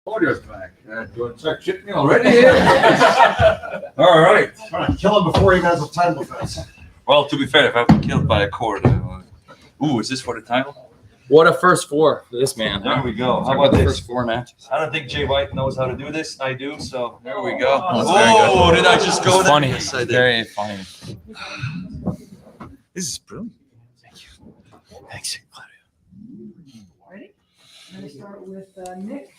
Claudio's back. You want to start shitting me already here? All right. Trying to kill him before he has a title defense. Well, to be fair, if I've been killed by a cord. Ooh, is this for the title? What a first four for this man. There we go. How about the first four matches? I don't think Jay White knows how to do this. I do, so There we go. Oh, did I just go there? Funny. Yes, I did. Very funny. This is brilliant. Thank you. Thanks, Claudio. Ready? I'm going to start with Nick.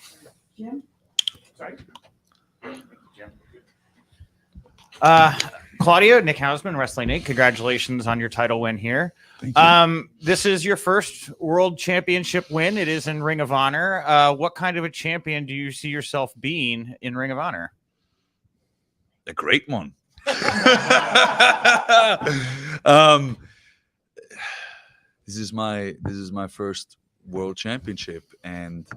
Jim? Sorry. Claudio, Nick Hausman, Wrestling Inc. Congratulations on your title win here. This is your first World Championship win. It is in Ring of Honor. What kind of a champion do you see yourself being in Ring of Honor? A great one. This is my first World Championship, and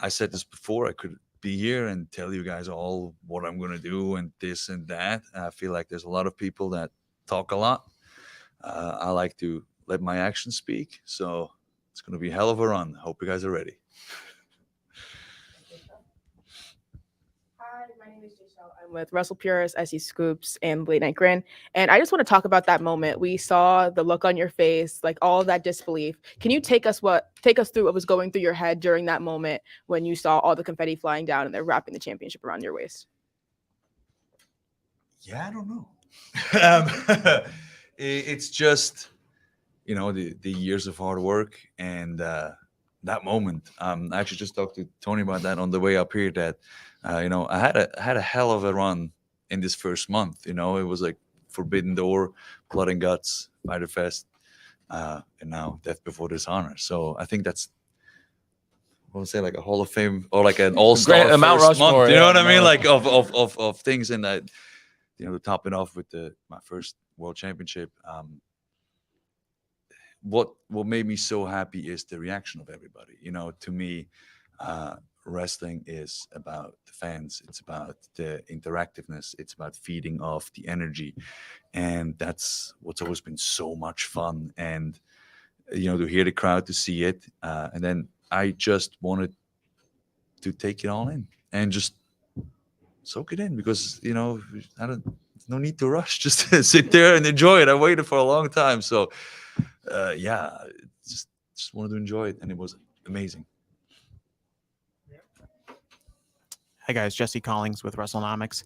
I said this before. I could be here and tell you guys all what I'm going to do and this and that. I feel like there's a lot of people that talk a lot. I like to let my actions speak. So it's going to be a hell of a run. Hope you guys are ready. Hi, my name is Jade Cargill. I'm with Wrestle Purists, SE Scoops, and Late Night Grin. And I just want to talk about that moment. We saw the look on your face, like all of that disbelief. Can you take us through what was going through your head during that moment when you saw all the confetti flying down and they're wrapping the championship around your waist? Yeah, I don't know. It's just, the years of hard work and that moment. I actually just talked to Toni about that on the way up here. That I had a hell of a run in this first month. It was like Forbidden Door, Blood and Guts, Fighter Fest, and now Death Before Dishonor. So I think that's, what would I say, like a Hall of Fame or like an all-star first Mount Rushmore, month. You know what I mean? no. Like of things, and that, to top it off with my first World Championship. What made me so happy is the reaction of everybody. To me, wrestling is about the fans. It's about the interactiveness. It's about feeding off the energy, and that's what's always been so much fun. And to hear the crowd, to see it, and then I just wanted to take it all in and just soak it in, because no need to rush. Just sit there and enjoy it. I waited for a long time, so just wanted to enjoy it, and it was amazing. Hi guys, Jesse Collings with WrestleNomics.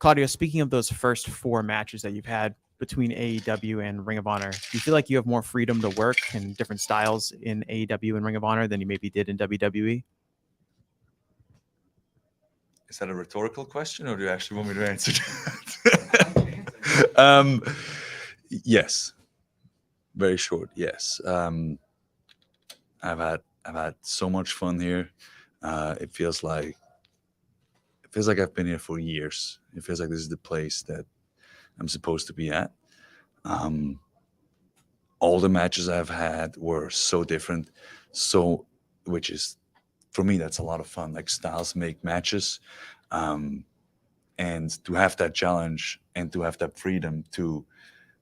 Claudio, speaking of those first four matches that you've had between AEW and Ring of Honor, do you feel like you have more freedom to work in different styles in AEW and Ring of Honor than you maybe did in WWE? Is that a rhetorical question, or do you actually want me to answer that? Yes. Very short. Yes. I've had so much fun here. It feels like I've been here for years. It feels like this is the place that I'm supposed to be at. All the matches I've had were so different. Which is, for me, that's a lot of fun. Like, styles make matches. And to have that challenge and to have that freedom to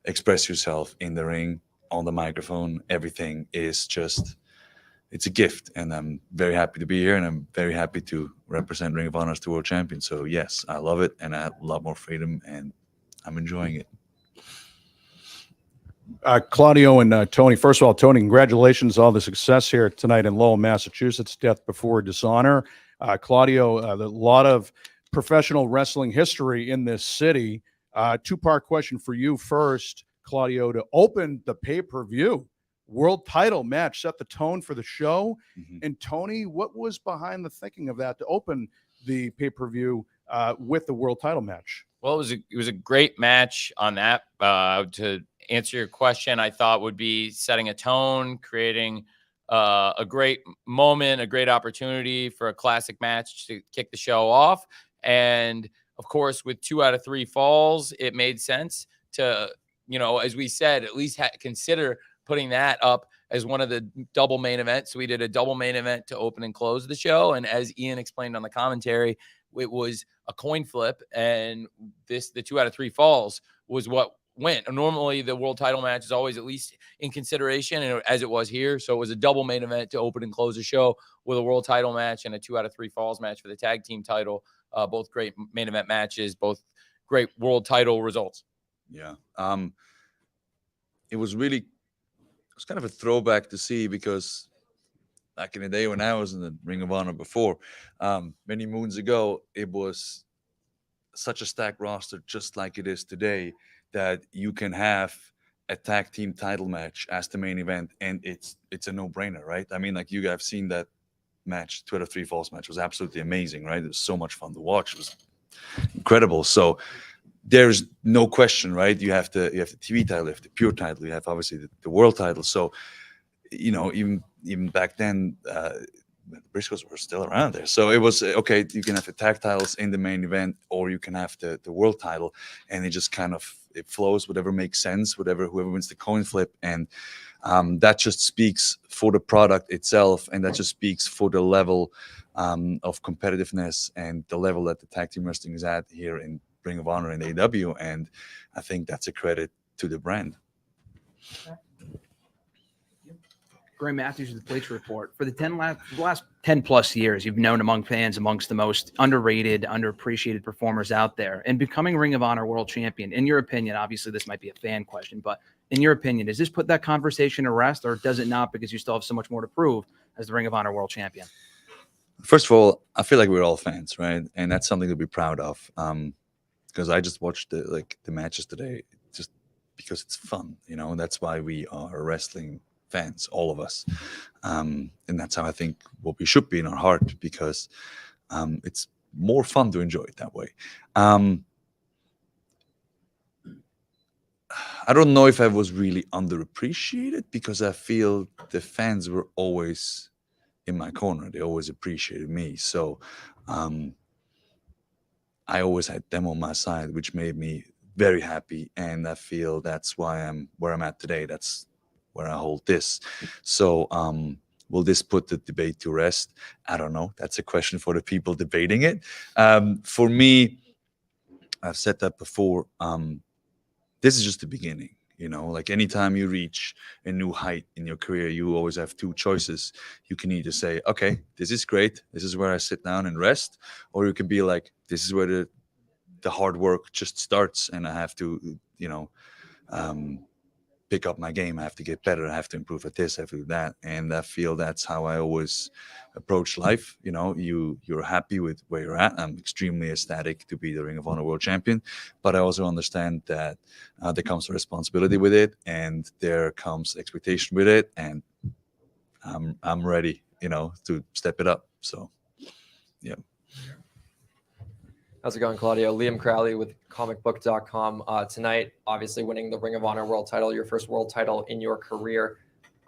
express yourself in the ring, on the microphone, everything is just, it's a gift. And I'm very happy to be here, and I'm very happy to represent Ring of Honor as the world champion. So yes, I love it, and I have a lot more freedom, and I'm enjoying it. Claudio and Toni. First of all, Toni, congratulations on all the success here tonight in Lowell, Massachusetts. Death Before Dishonor. Claudio, a lot of professional wrestling history in this city. Two-part question for you first, Claudio. To open the pay-per-view, world title match set the tone for the show. Mm-hmm. And Toni, what was behind the thinking of that to open the pay-per-view with the world title match? Well, it was a great match on that. To answer your question, I thought would be setting a tone, creating a great moment, a great opportunity for a classic match to kick the show off. And of course, with 2 out of 3 falls, it made sense to, as we said, at least consider putting that up as one of the double main events. So we did a double main event to open and close the show. And as Ian explained on the commentary, it was a coin flip. And the 2 out of 3 falls was what win. Normally, the world title match is always at least in consideration, and as it was here. So it was a double main event to open and close the show with a world title match and a 2 out of 3 falls match for the tag team title. Both great main event matches, both great world title results. Yeah. It was kind of a throwback to see, because back in the day when I was in the Ring of Honor before, many moons ago, it was such a stacked roster, just like it is today, that you can have a tag team title match as the main event, and it's a no-brainer, right? I mean, like, you guys have seen that match, 2 out of 3 falls match was absolutely amazing, right? It was so much fun to watch. It was incredible. So there's no question, right? You have the TV title, you have the pure title, you have obviously the world title. So, you know, even back then, the Briscoes were still around there. So it was, okay, you can have the tag titles in the main event, or you can have the world title, and it just kind of, it flows, whatever makes sense, whoever wins the coin flip. And that just speaks for the product itself, and that just speaks for the level of competitiveness and the level that the tag team wrestling is at here in Ring of Honor and AEW. And I think that's a credit to the brand. Graham Matthews with the Bleacher Report. For the last 10 plus years, you've known among fans amongst the most underrated, underappreciated performers out there. And becoming Ring of Honor World Champion, in your opinion, obviously this might be a fan question, but in your opinion, does this put that conversation to rest, or does it not, because you still have so much more to prove as the Ring of Honor World Champion? First of all, I feel like we're all fans, right? And that's something to be proud of. Because I just watched the matches today, just because it's fun, you know. That's why we are wrestling fans, all of us, and that's how I think what we should be in our heart, because it's more fun to enjoy it that way. I don't know if I was really underappreciated, because I feel the fans were always in my corner. They always appreciated me. So I always had them on my side, which made me very happy. And I feel that's why I'm where I'm at today. That's where I hold this. So will this put the debate to rest? I don't know. That's a question for the people debating it. For me, I've said that before. This is just the beginning. You know, like, anytime you reach a new height in your career, you always have 2 choices. You can either say, okay, this is great, this is where I sit down and rest, or you can be like, this is where the hard work just starts, and I have to, you know, pick up my game. I have to get better. I have to improve at this, I have to do that. And I feel that's how I always approach life. You know, you're happy with where you're at. I'm extremely ecstatic to be the Ring of Honor World Champion, but I also understand that there comes a responsibility with it, and there comes expectation with it, and I'm ready, you know, to step it up. So, yeah. How's it going, Claudio? Liam Crowley with comicbook.com. Tonight, obviously winning the Ring of Honor world title, your first world title in your career.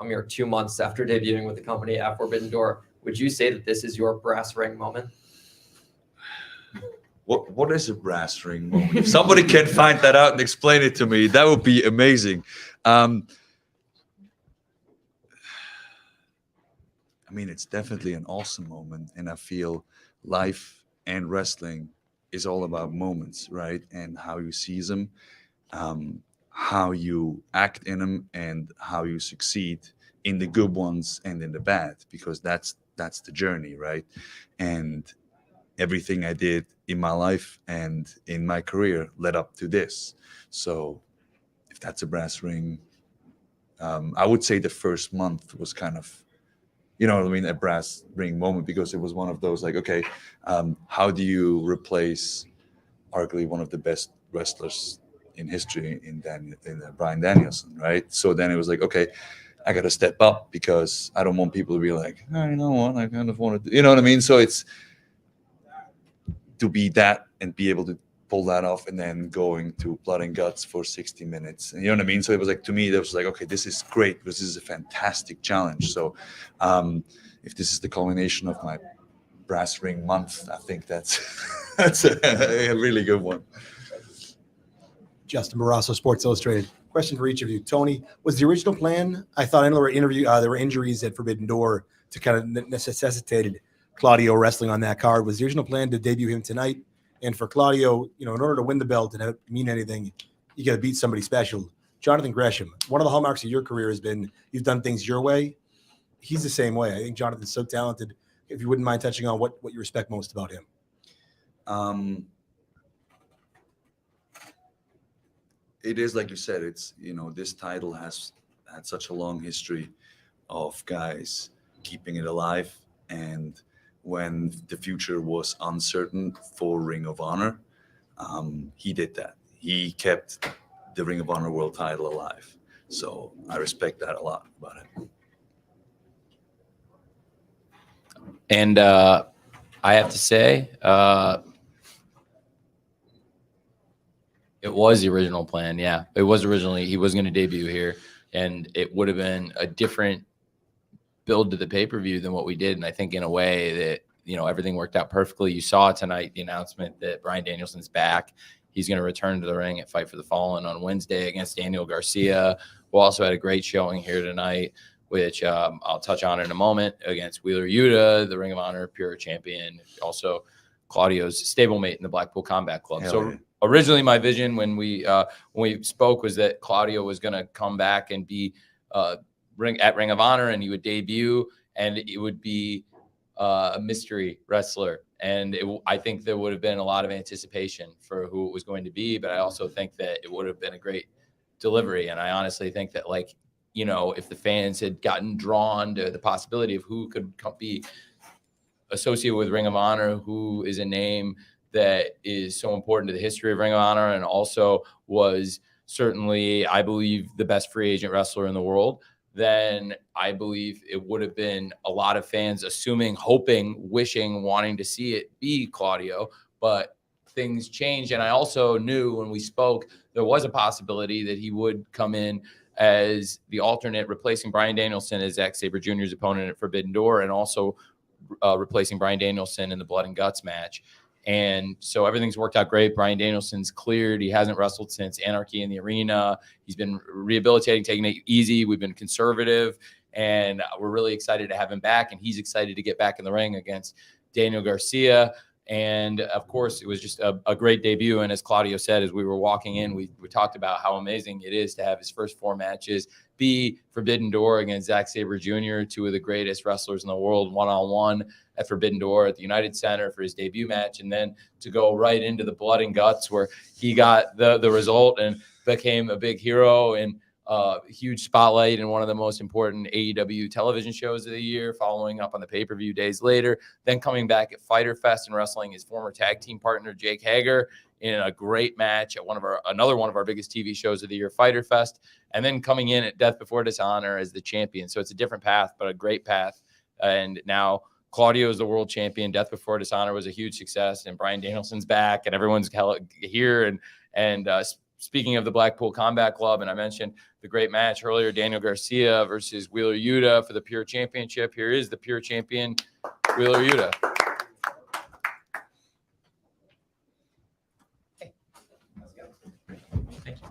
You're 2 months after debuting with the company at Forbidden Door. Would you say that this is your brass ring moment? What is a brass ring moment? If somebody can find that out and explain it to me, that would be amazing. I mean, it's definitely an awesome moment, and I feel life and wrestling is all about moments, right? And how you seize them, how you act in them, and how you succeed in the good ones and in the bad, because that's the journey, right? And everything I did in my life and in my career led up to this. So if that's a brass ring, I would say the first month was kind of, you know what I mean, a brass ring moment, because it was one of those, like, okay, how do you replace arguably one of the best wrestlers in history in Bryan Danielson, right? So then it was like, okay, I got to step up, because I don't want people to be like, oh, you know what, I kind of want to, you know what I mean? So it's to be that and be able to pull that off, and then going to blood and guts for 60 minutes. And you know what I mean? So it was like, to me, that was like, okay, this is great. This is a fantastic challenge. So if this is the culmination of my brass ring month, I think that's a really good one. Justin Barrasso, Sports Illustrated. Question for each of you. Tony, was the original plan? I thought there were injuries at Forbidden Door to kind of necessitated Claudio wrestling on that card. Was the original plan to debut him tonight? And for Claudio, you know, in order to win the belt and have it mean anything, you got to beat somebody special. Jonathan Gresham, one of the hallmarks of your career has been you've done things your way. He's the same way. I think Jonathan's so talented. If you wouldn't mind touching on what you respect most about him. It is like you said, it's, this title has had such a long history of guys keeping it alive. And when the future was uncertain for Ring of Honor, he did that. He kept the Ring of Honor world title alive. So I respect that a lot about him. And I have to say, it was the original plan. Yeah, it was originally, he was going to debut here, and it would have been a different build to the pay-per-view than what we did. And I think in a way that, everything worked out perfectly. You saw tonight the announcement that Bryan Danielson's back. He's going to return to the ring at Fight for the Fallen on Wednesday against Daniel Garcia, who also had a great showing here tonight, which I'll touch on in a moment, against Wheeler Yuta, the Ring of Honor Pure Champion, also Claudio's stablemate in the Blackpool Combat Club. So originally my vision when we spoke was that Claudio was going to come back and be at Ring of Honor, and he would debut, and it would be a mystery wrestler. And I think there would have been a lot of anticipation for who it was going to be, but I also think that it would have been a great delivery. And I honestly think that, if the fans had gotten drawn to the possibility of who could be associated with Ring of Honor, who is a name that is so important to the history of Ring of Honor, and also was certainly, I believe, the best free agent wrestler in the world, then I believe it would have been a lot of fans assuming, hoping, wishing, wanting to see it be Claudio. But things changed. And I also knew when we spoke, there was a possibility that he would come in as the alternate, replacing Bryan Danielson as Zack Sabre Jr.'s opponent at Forbidden Door, and also replacing Bryan Danielson in the Blood and Guts match. And so everything's worked out great. Bryan Danielson's cleared. He hasn't wrestled since Anarchy in the Arena. He's been rehabilitating, taking it easy. We've been conservative, and we're really excited to have him back. And he's excited to get back in the ring against Daniel Garcia. And of course, it was just a great debut. And as Claudio said, as we were walking in, we talked about how amazing it is to have his first 4 matches be Forbidden Door against Zack Sabre Jr., 2 of the greatest wrestlers in the world, one-on-one at Forbidden Door at the United Center for his debut match, and then to go right into the Blood and Guts, where he got the result and became a big hero and huge spotlight in one of the most important AEW television shows of the year, following up on the pay-per-view days later, then coming back at Fyter Fest and wrestling his former tag team partner Jake Hager in a great match at another one of our biggest TV shows of the year, Fyter Fest, and then coming in at Death Before Dishonor as the champion. So it's a different path, but a great path. And now Claudio is the world champion. Death Before Dishonor was a huge success, and Bryan Danielson's back, and everyone's here. And speaking of the Blackpool Combat Club, and I mentioned the great match earlier, Daniel Garcia versus Wheeler Yuta for the Pure Championship. Here is the Pure Champion, Wheeler Yuta. Hey, let's go. Thank you.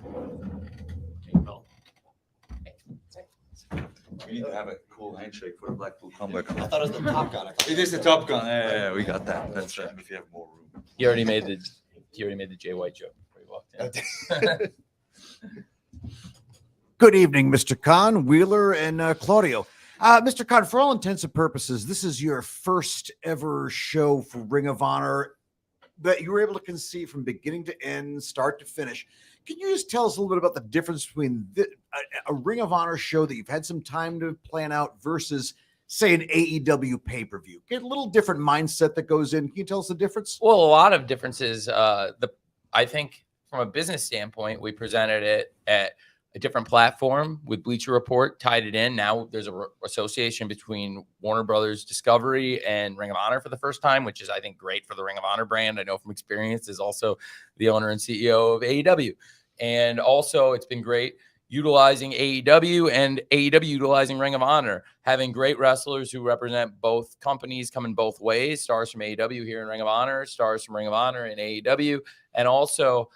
We need to have a cool handshake for the Blackpool Combat Club. I thought it was the Top Gun. It is the Top Gun. Yeah, we got that. That's right. If you have more room. He already made the Jay White joke before he walked in. Good evening, Mr. Khan, Wheeler, and Claudio. Mr. Khan, for all intents and purposes, this is your first ever show for Ring of Honor that you were able to conceive from beginning to end, start to finish. Can you just tell us a little bit about the difference between a Ring of Honor show that you've had some time to plan out versus, say, an AEW pay-per-view? Get a little different mindset that goes in. Can you tell us the difference? Well, a lot of differences. I think from a business standpoint, we presented it at a different platform with Bleacher Report, tied it in. Now there's a association between Warner Brothers Discovery and Ring of Honor for the first time, which is, I think, great for the Ring of Honor brand. I know from experience, is also the owner and CEO of AEW. And also it's been great utilizing AEW and AEW utilizing Ring of Honor, having great wrestlers who represent both companies coming both ways, stars from AEW here in Ring of Honor, stars from Ring of Honor in AEW, and also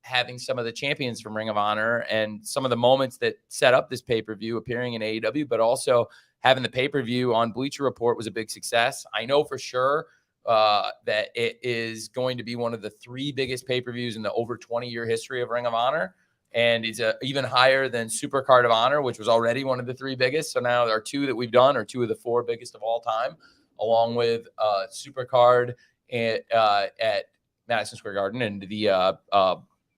having some of the champions from Ring of Honor and some of the moments that set up this pay-per-view appearing in AEW, but also having the pay-per-view on Bleacher Report was a big success. I know for sure that it is going to be one of the 3 biggest pay-per-views in the over 20-year history of Ring of Honor. And it's even higher than Supercard of Honor, which was already one of the 3 biggest. So now there are 2 that we've done are 2 of the 4 biggest of all time, along with Supercard at Madison Square Garden and the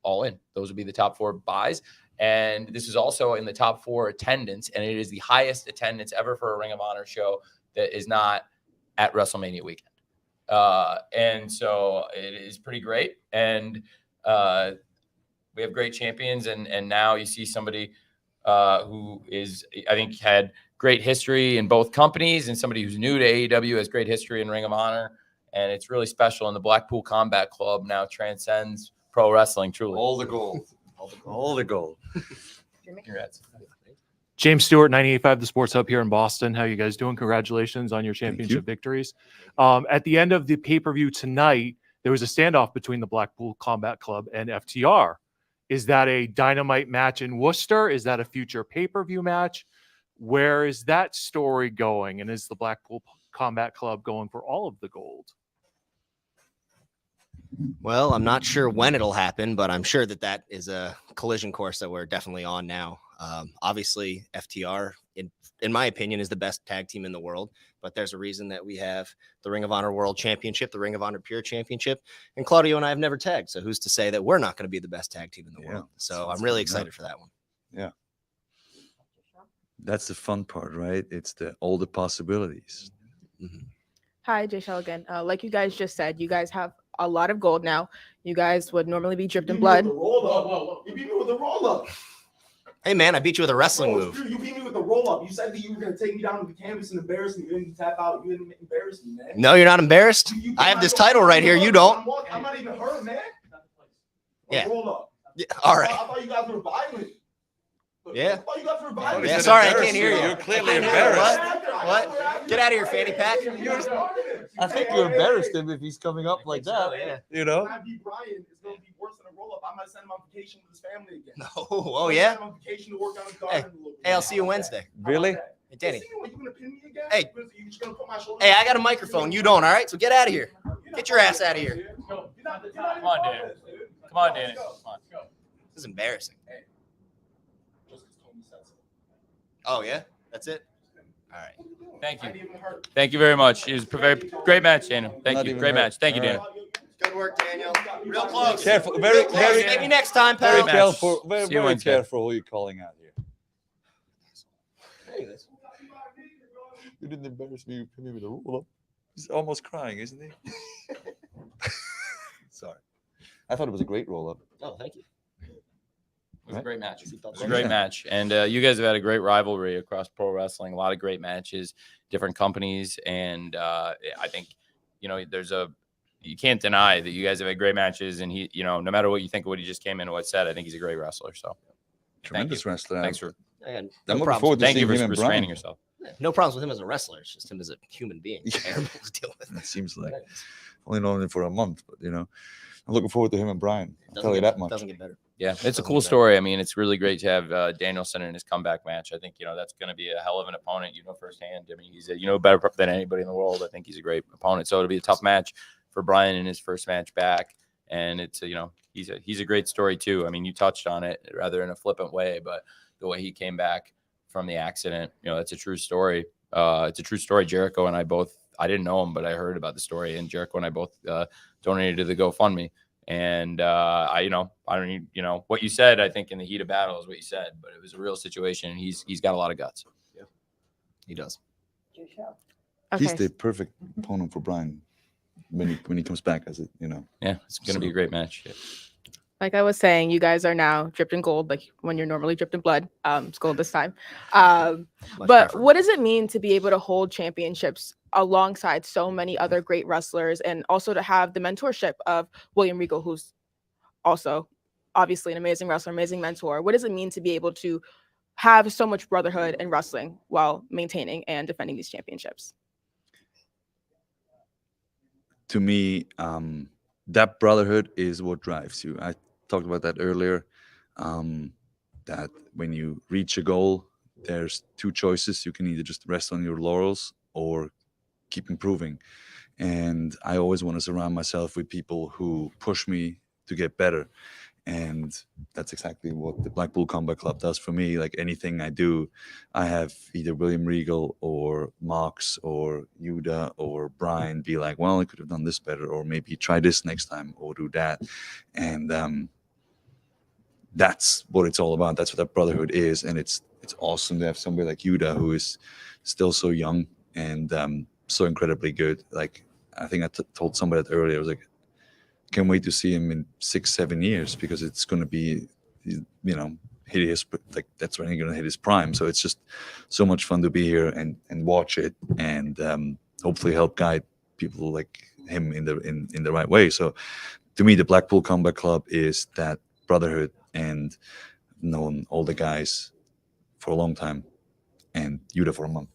All In. Those would be the top 4 buys. And this is also in the top 4 attendance, and it is the highest attendance ever for a Ring of Honor show that is not at WrestleMania weekend. And so it is pretty great. And we have great champions, and now you see somebody who is, I think, had great history in both companies, and somebody who's new to AEW has great history in Ring of Honor. And it's really special. And the Blackpool Combat Club now transcends pro wrestling, truly. All the gold. All the gold. Congrats. James Stewart, 98.5 The Sports Hub here in Boston. How you guys doing? Congratulations on your championship victories. At the end of the pay-per-view tonight, there was a standoff between the Blackpool Combat Club and FTR. Is that a Dynamite match in Worcester? Is that a future pay-per-view match? Where is that story going? And is the Blackpool Combat Club going for all of the gold? Well, I'm not sure when it'll happen, but I'm sure that is a collision course that we're definitely on now. Obviously, FTR, in my opinion, is the best tag team in the world, but there's a reason that we have the Ring of Honor World Championship, the Ring of Honor Pure Championship, and Claudio and I have never tagged, so who's to say that we're not going to be the best tag team in the world? So I'm really excited for that one. Yeah. That's the fun part, right? It's all the possibilities. Mm-hmm. Hi, Jay Shell again. Like you guys just said, you guys have a lot of gold now. You guys would normally be dripped in blood. You beat me with a roll up. Hey, man, I beat you with a wrestling move. You beat me with a roll up. You said that you were going to take me down to the canvas and embarrass me. You didn't tap out. You didn't embarrass me, man. No, you're not embarrassed. I have this title right here. You don't. I'm not even hurt, man. Yeah. Roll up. Yeah. All right. I thought you guys were violent. Yeah. I thought you guys were violent. Yeah, sorry, I can't hear you. You're clearly embarrassed. What? Get out of here, fanny pack. I think you embarrassed him if he's coming up like that. Yeah. You know? When I beat Brian, it's going to be worse than a roll up. I might send him on vacation with his family again. No. Oh, yeah? Send him on vacation to work on his Hey, garden a little bit. hey, I'll see you Wednesday. Really? Hey, Danny. You going to pin me again? Hey. You just going to put my shoulder? Hey, I got a microphone. You don't, all right? So get out of here. Get your ass out of here. Come on, Danny. Come on, Danny. Come on. This is embarrassing. Oh, yeah? That's it? All right. Thank you. Thank you very much. It was a very great match, Daniel. Thank you. Great match. Thank you, Daniel. Good work, Daniel. Real close. Careful. Very, very, Maybe next time, very pal. careful. Very, See you very Wednesday. careful who you're calling out here. You didn't embarrass me. You put me with a roll up. He's almost crying, isn't he? Sorry. I thought it was a great roll up. Oh, thank you. It was a great match. It was a great match. And you guys have had a great rivalry across pro wrestling, a lot of great matches, different companies. And I think, you can't deny that you guys have had great matches. And he, no matter what you think of what he just came in and what said, I think he's a great wrestler. So Tremendous wrestler. Thanks for, I'm I'm looking forward to thank you seeing for him and restraining Brian. yourself. No problems with him as a wrestler. It's just him as a human being. Terrible to deal with. It seems like only known him for a month, but I'm looking forward to him and Brian. I'll tell you that much. Doesn't get better. Yeah, it's a cool story. I mean, it's really great to have Danielson in his comeback match. I think, that's going to be a hell of an opponent, firsthand. I mean, he's better than anybody in the world. I think he's a great opponent. So it'll be a tough match for Brian in his first match back. And it's, he's a great story too. I mean, you touched on it rather in a flippant way, but the way he came back from the accident, that's a true story. It's a true story. Jericho and I both, I didn't know him, but I heard about the story, and Jericho and I both donated to the GoFundMe. And I don't need, what you said, I think in the heat of battle is what you said, but it was a real situation, and he's got a lot of guts. Yeah, he does. He's the perfect opponent for Brian when he comes back, as it, Yeah, it's going to be a great match. Yeah. Like I was saying, you guys are now dripped in gold, like when you're normally dripped in blood. It's gold this time. But what does it mean to be able to hold championships alongside so many other great wrestlers, and also to have the mentorship of William Regal, who's also obviously an amazing wrestler, amazing mentor? What does it mean to be able to have so much brotherhood in wrestling while maintaining and defending these championships? To me, that brotherhood is what drives you. I talked about that earlier, that when you reach a goal, there's two choices. You can either just rest on your laurels or keep improving. And I always want to surround myself with people who push me to get better. And that's exactly what the Blackpool Combat Club does for me. Like anything I do, I have either William Regal or Mox or Yuda or Brian be like, well, I could have done this better, or maybe try this next time or do that. And that's what it's all about. That's what that brotherhood is. And it's awesome to have somebody like Yuda who is still so young and so incredibly good. Like, I think I told somebody that earlier. I was like, can't wait to see him in 6-7 years, because it's going to be, you know, hit his, like, that's when he's going to hit his prime. So it's just so much fun to be here and watch it, and hopefully help guide people like him in the right way. So to me, the Blackpool Combat Club is that brotherhood, and known all the guys for a long time, and Yuda for a month.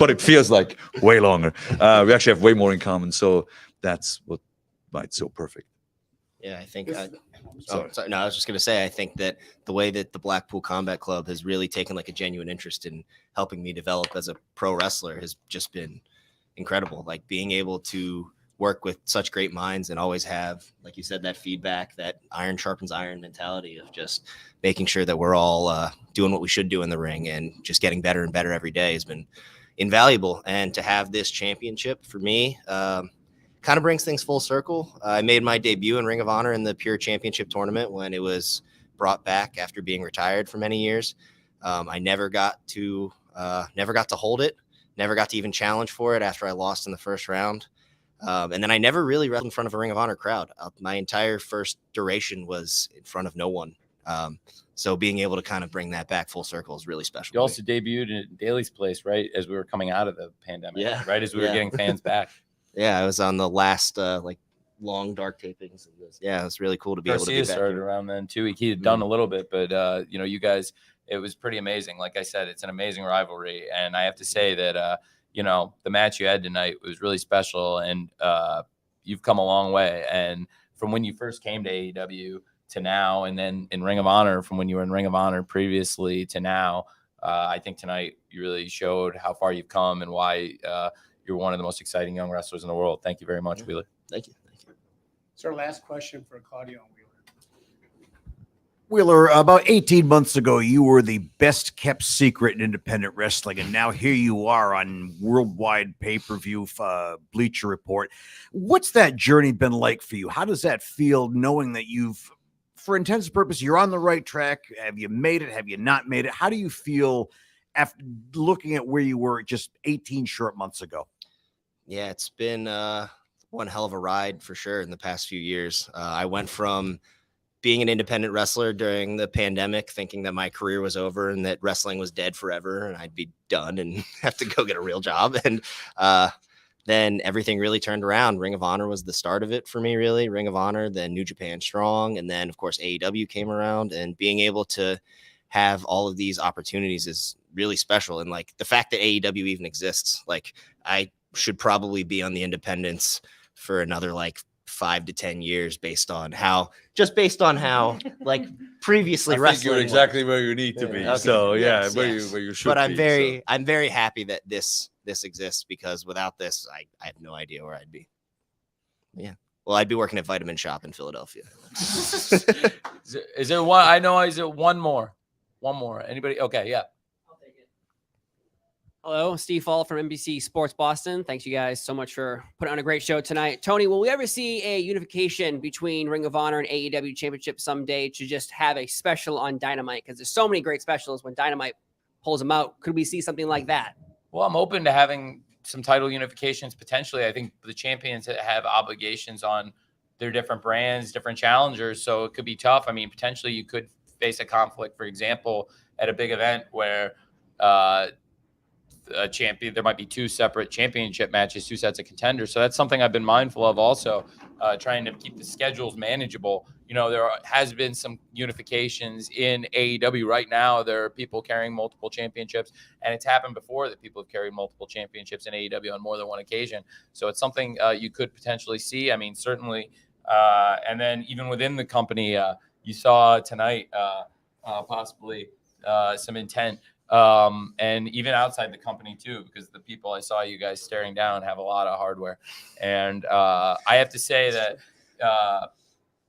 But it feels like way longer. We actually have way more in common. So that's what why it's so perfect. Yeah, I think. Sorry. No, I was just going to say, I think that the way that the Blackpool Combat Club has really taken like a genuine interest in helping me develop as a pro wrestler has just been incredible. Like being able to work with such great minds and always have, like you said, that feedback, that iron sharpens iron mentality of just making sure that we're all doing what we should do in the ring and just getting better and better every day has been invaluable. And to have this championship for me, kind of brings things full circle. I made my debut in Ring of Honor in the Pure Championship tournament when it was brought back after being retired for many years. I never got to hold it, never got to even challenge for it after I lost in the first round. And then I never really wrestled in front of a Ring of Honor crowd. My entire first duration was in front of no one. So being able to kind of bring that back full circle is really special. You also debuted in Daly's place, right, as we were coming out of the pandemic. Yeah. Right, as we were getting fans back. Yeah, I was on the last like long dark tapings. Yeah, it's really cool to be able to be back started here. around then too. He had done a little bit, but you know, you guys, it was pretty amazing. Like I said, it's an amazing rivalry, and I have to say that you know, the match you had tonight was really special, and you've come a long way. And from when you first came to AEW to now, and then in Ring of Honor, from when you were in Ring of Honor previously to now, I think tonight you really showed how far you've come and why you're one of the most exciting young wrestlers in the world. Thank you very much, Wheeler. Thank you. It's our last question for Claudio and Wheeler. Wheeler, about 18 months ago, you were the best kept secret in independent wrestling, and now here you are on worldwide pay-per-view Bleacher Report. What's that journey been like for you? How does that feel, knowing that you've, for intents and purposes, you're on the right track? Have you made it? Have you not made it? How do you feel after looking at where you were just 18 short months ago? Yeah, it's been one hell of a ride for sure in the past few years. I went from being an independent wrestler during the pandemic, thinking that my career was over and that wrestling was dead forever and I'd be done and have to go get a real job. And then everything really turned around. Ring of Honor was the start of it for me, really. Ring of Honor, then New Japan Strong, and then, of course, AEW came around. And being able to have all of these opportunities is really special. And, like, the fact that AEW even exists, like, I should probably be on the independents for another like 5 to 10 years based on how like previously wrestling. You're exactly where you need to be. Okay. So Yes, where yes. you should but be. I'm very happy that this exists, because without this, I have no idea where I'd be. Yeah. Well, I'd be working at Vitamin Shop in Philadelphia. Is there one? I know. Is it one more? One more. Anybody? Okay. Yeah. Hello, Steve Fall from NBC Sports Boston. Thanks you guys so much for putting on a great show tonight. Tony, will we ever see a unification between Ring of Honor and AEW Championship someday to just have a special on Dynamite? Because there's so many great specials when Dynamite pulls them out. Could we see something like that? Well, I'm open to having some title unifications potentially. I think the champions have obligations on their different brands, different challengers, so it could be tough. I mean, potentially you could face a conflict, for example, at a big event where a champion, there might be 2 separate championship matches, 2 sets of contenders. So that's something I've been mindful of also, trying to keep the schedules manageable. You know, there has been some unifications in AEW right now. There are people carrying multiple championships, and it's happened before that people have carried multiple championships in AEW on more than one occasion. So it's something you could potentially see. I mean, certainly. And then even within the company, you saw tonight possibly some intent and even outside the company too, because the people I saw you guys staring down have a lot of hardware. And I have to say that,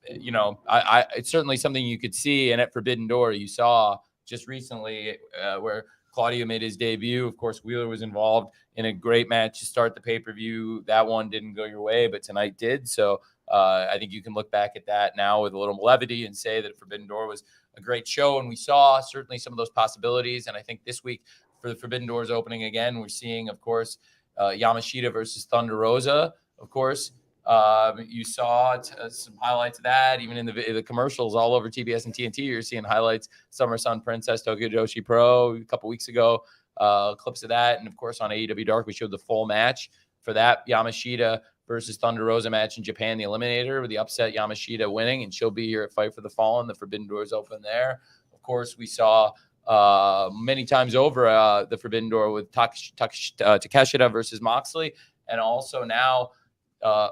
it's certainly something you could see. And at Forbidden Door, you saw just recently where Claudio made his debut. Of course, Wheeler was involved in a great match to start the pay-per-view. That one didn't go your way, but tonight did. So I think you can look back at that now with a little levity and say that Forbidden Door was a great show. And we saw certainly some of those possibilities. And I think this week for the Forbidden Doors opening again, we're seeing, of course, Yamashita versus Thunder Rosa, of course. You saw some highlights of that, even in the commercials all over TBS and TNT. You're seeing highlights, Summer Sun Princess, Tokyo Joshi Pro a couple weeks ago, clips of that. And of course, on AEW Dark, we showed the full match for that Yamashita versus Thunder Rosa match in Japan, the Eliminator, with the upset Yamashita winning, and she'll be here at Fight for the Fallen. The Forbidden Doors open there. Of course, we saw many times over the Forbidden Door with Takeshita versus Moxley, and also now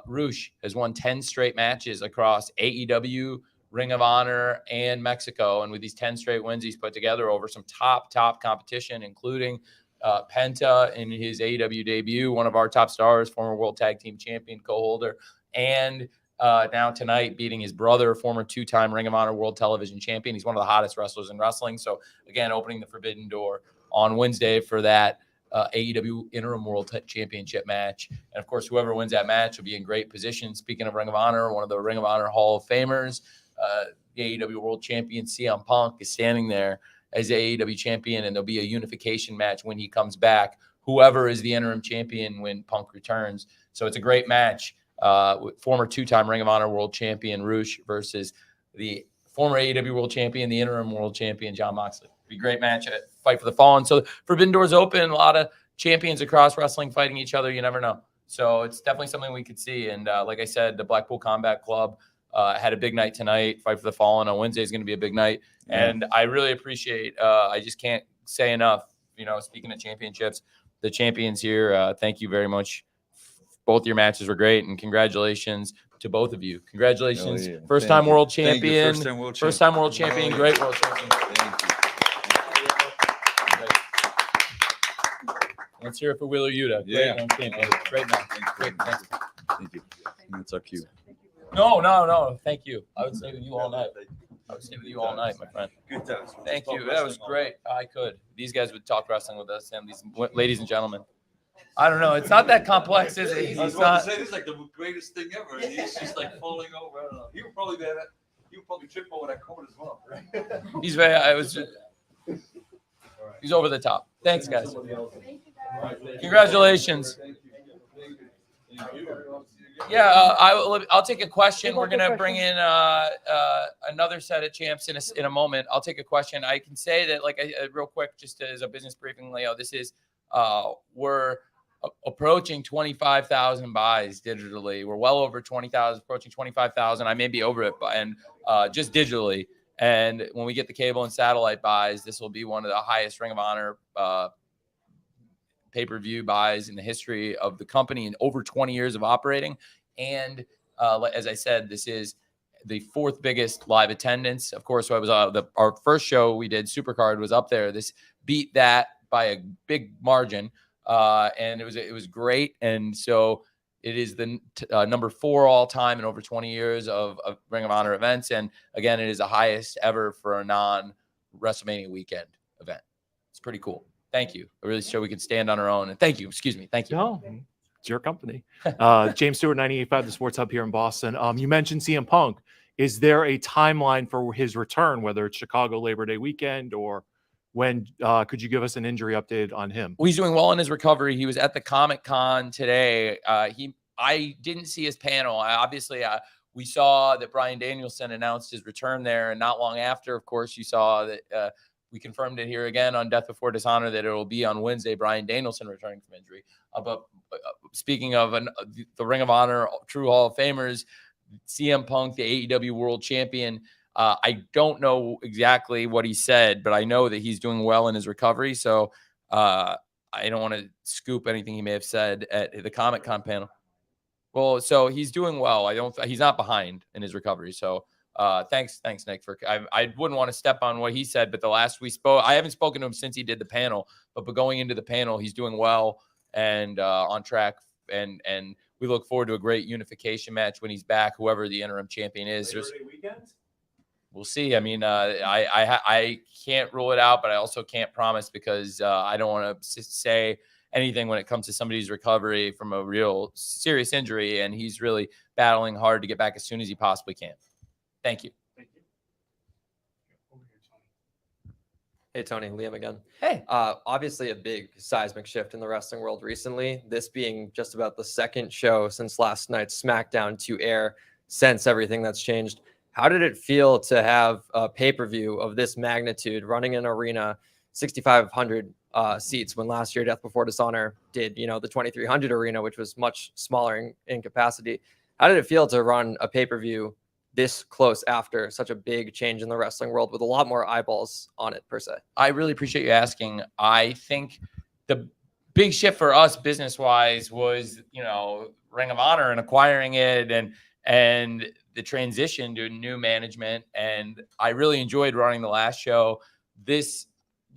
Rush has won 10 straight matches across AEW, Ring of Honor, and Mexico. And with these 10 straight wins he's put together over some top competition, including Penta in his AEW debut, one of our top stars, former World Tag Team Champion, co-holder, and now tonight beating his brother, former two-time Ring of Honor World Television Champion. He's one of the hottest wrestlers in wrestling. So again, opening the Forbidden Door on Wednesday for that AEW Interim World Championship match. And of course, whoever wins that match will be in great position. Speaking of Ring of Honor, one of the Ring of Honor Hall of Famers, the AEW World Champion CM Punk is standing there as the AEW champion, and there'll be a unification match when he comes back. Whoever is the interim champion when Punk returns. So it's a great match. With former two-time Ring of Honor World Champion Rush versus the former AEW World Champion, the interim World Champion Jon Moxley. Be a great match at Fight for the Fallen. So Forbidden Doors open, a lot of champions across wrestling fighting each other. You never know. So it's definitely something we could see. And like I said, the Blackpool Combat Club had a big night tonight. Fight for the Fallen on Wednesday is going to be a big night. Yeah. And I really appreciate, I just can't say enough, speaking of championships, the champions here, thank you very much. Both your matches were great, and congratulations to both of you. Congratulations. Yeah. First-time world champion. First-time world champion. Great world champion. Thank you. Let's hear it for Wheeler Yuta. Yeah. Great match. Great match. Thank you. That's our cue. No. Thank you. I would stay with you all night. My friend. Good times. Thank you. That was great. I could. These guys would talk wrestling with us, and these ladies and gentlemen. I don't know. It's not that complex, is it? I was about to say, this is like the greatest thing ever. And he's just like falling over. I don't know. He would probably trip over that cord as well, right? He's over the top. Thanks, guys. Congratulations. Yeah, I'll take a question. We're gonna bring in another set of champs in a moment. I'll take a question. I can say that, real quick, just as a business briefing, Leo. This is we're approaching 25,000 buys digitally. We're well over 20,000, approaching 25,000. I may be over it, and just digitally. And when we get the cable and satellite buys, this will be one of the highest Ring of Honor pay-per-view buys in the history of the company in over 20 years of operating. And as I said, this is the fourth biggest live attendance. Of course, I was our first show we did, Supercard, was up there. This beat that by a big margin, and it was great. And so it is the number 4 all time in over 20 years of Ring of Honor events. And again, it is the highest ever for a non-WrestleMania weekend event. It's pretty cool. Thank you. I really show we can stand on our own. And thank you. Excuse me. Thank you. No, it's your company. James Stewart, 98.5 The Sports Hub here in Boston. You mentioned CM Punk. Is there a timeline for his return, whether it's Chicago Labor Day weekend or when? Could you give us an injury update on him? Well, he's doing well in his recovery. He was at the Comic-Con today. I didn't see his panel. We saw that Bryan Danielson announced his return there, and not long after, of course, you saw that we confirmed it here again on Death Before Dishonor that it will be on Wednesday, Bryan Danielson returning from injury. But speaking of the Ring of Honor True Hall of Famers, CM Punk, the AEW World Champion, I don't know exactly what he said, but I know that he's doing well in his recovery. So I don't want to scoop anything he may have said at the Comic-Con panel. Well, so he's doing well. He's not behind in his recovery. So Thanks, Nick. I wouldn't want to step on what he said, but the last we spoke, I haven't spoken to him since he did the panel. But going into the panel, he's doing well and on track, and we look forward to a great unification match when he's back. Whoever the interim champion is, we'll see. I mean, I can't rule it out, but I also can't promise because I don't want to say anything when it comes to somebody's recovery from a real serious injury, and he's really battling hard to get back as soon as he possibly can. Thank you. Hey, Tony, Liam again. Hey. Obviously a big seismic shift in the wrestling world recently, this being just about the second show since last night's SmackDown to air since everything that's changed. How did it feel to have a pay-per-view of this magnitude running an arena, 6,500 seats, when last year Death Before Dishonor did, the 2,300 arena, which was much smaller in capacity? How did it feel to run a pay-per-view this close after such a big change in the wrestling world with a lot more eyeballs on it, per se? I really appreciate you asking. I think the big shift for us business-wise was, Ring of Honor and acquiring it and the transition to new management. And I really enjoyed running the last show. This,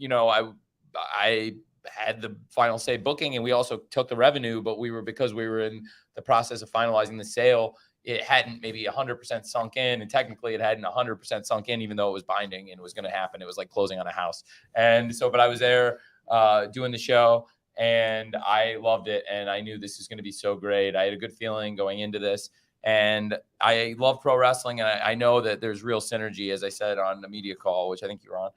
I had the final say booking, and we also took the revenue, but because we were in the process of finalizing the sale, it hadn't maybe 100% sunk in, and technically it hadn't 100% sunk in, even though it was binding and it was going to happen. It was like closing on a house. And so, but I was there doing the show, and I loved it, and I knew this was going to be so great. I had a good feeling going into this, and I love pro wrestling, and I know that there's real synergy, as I said on the media call, which I think you're on,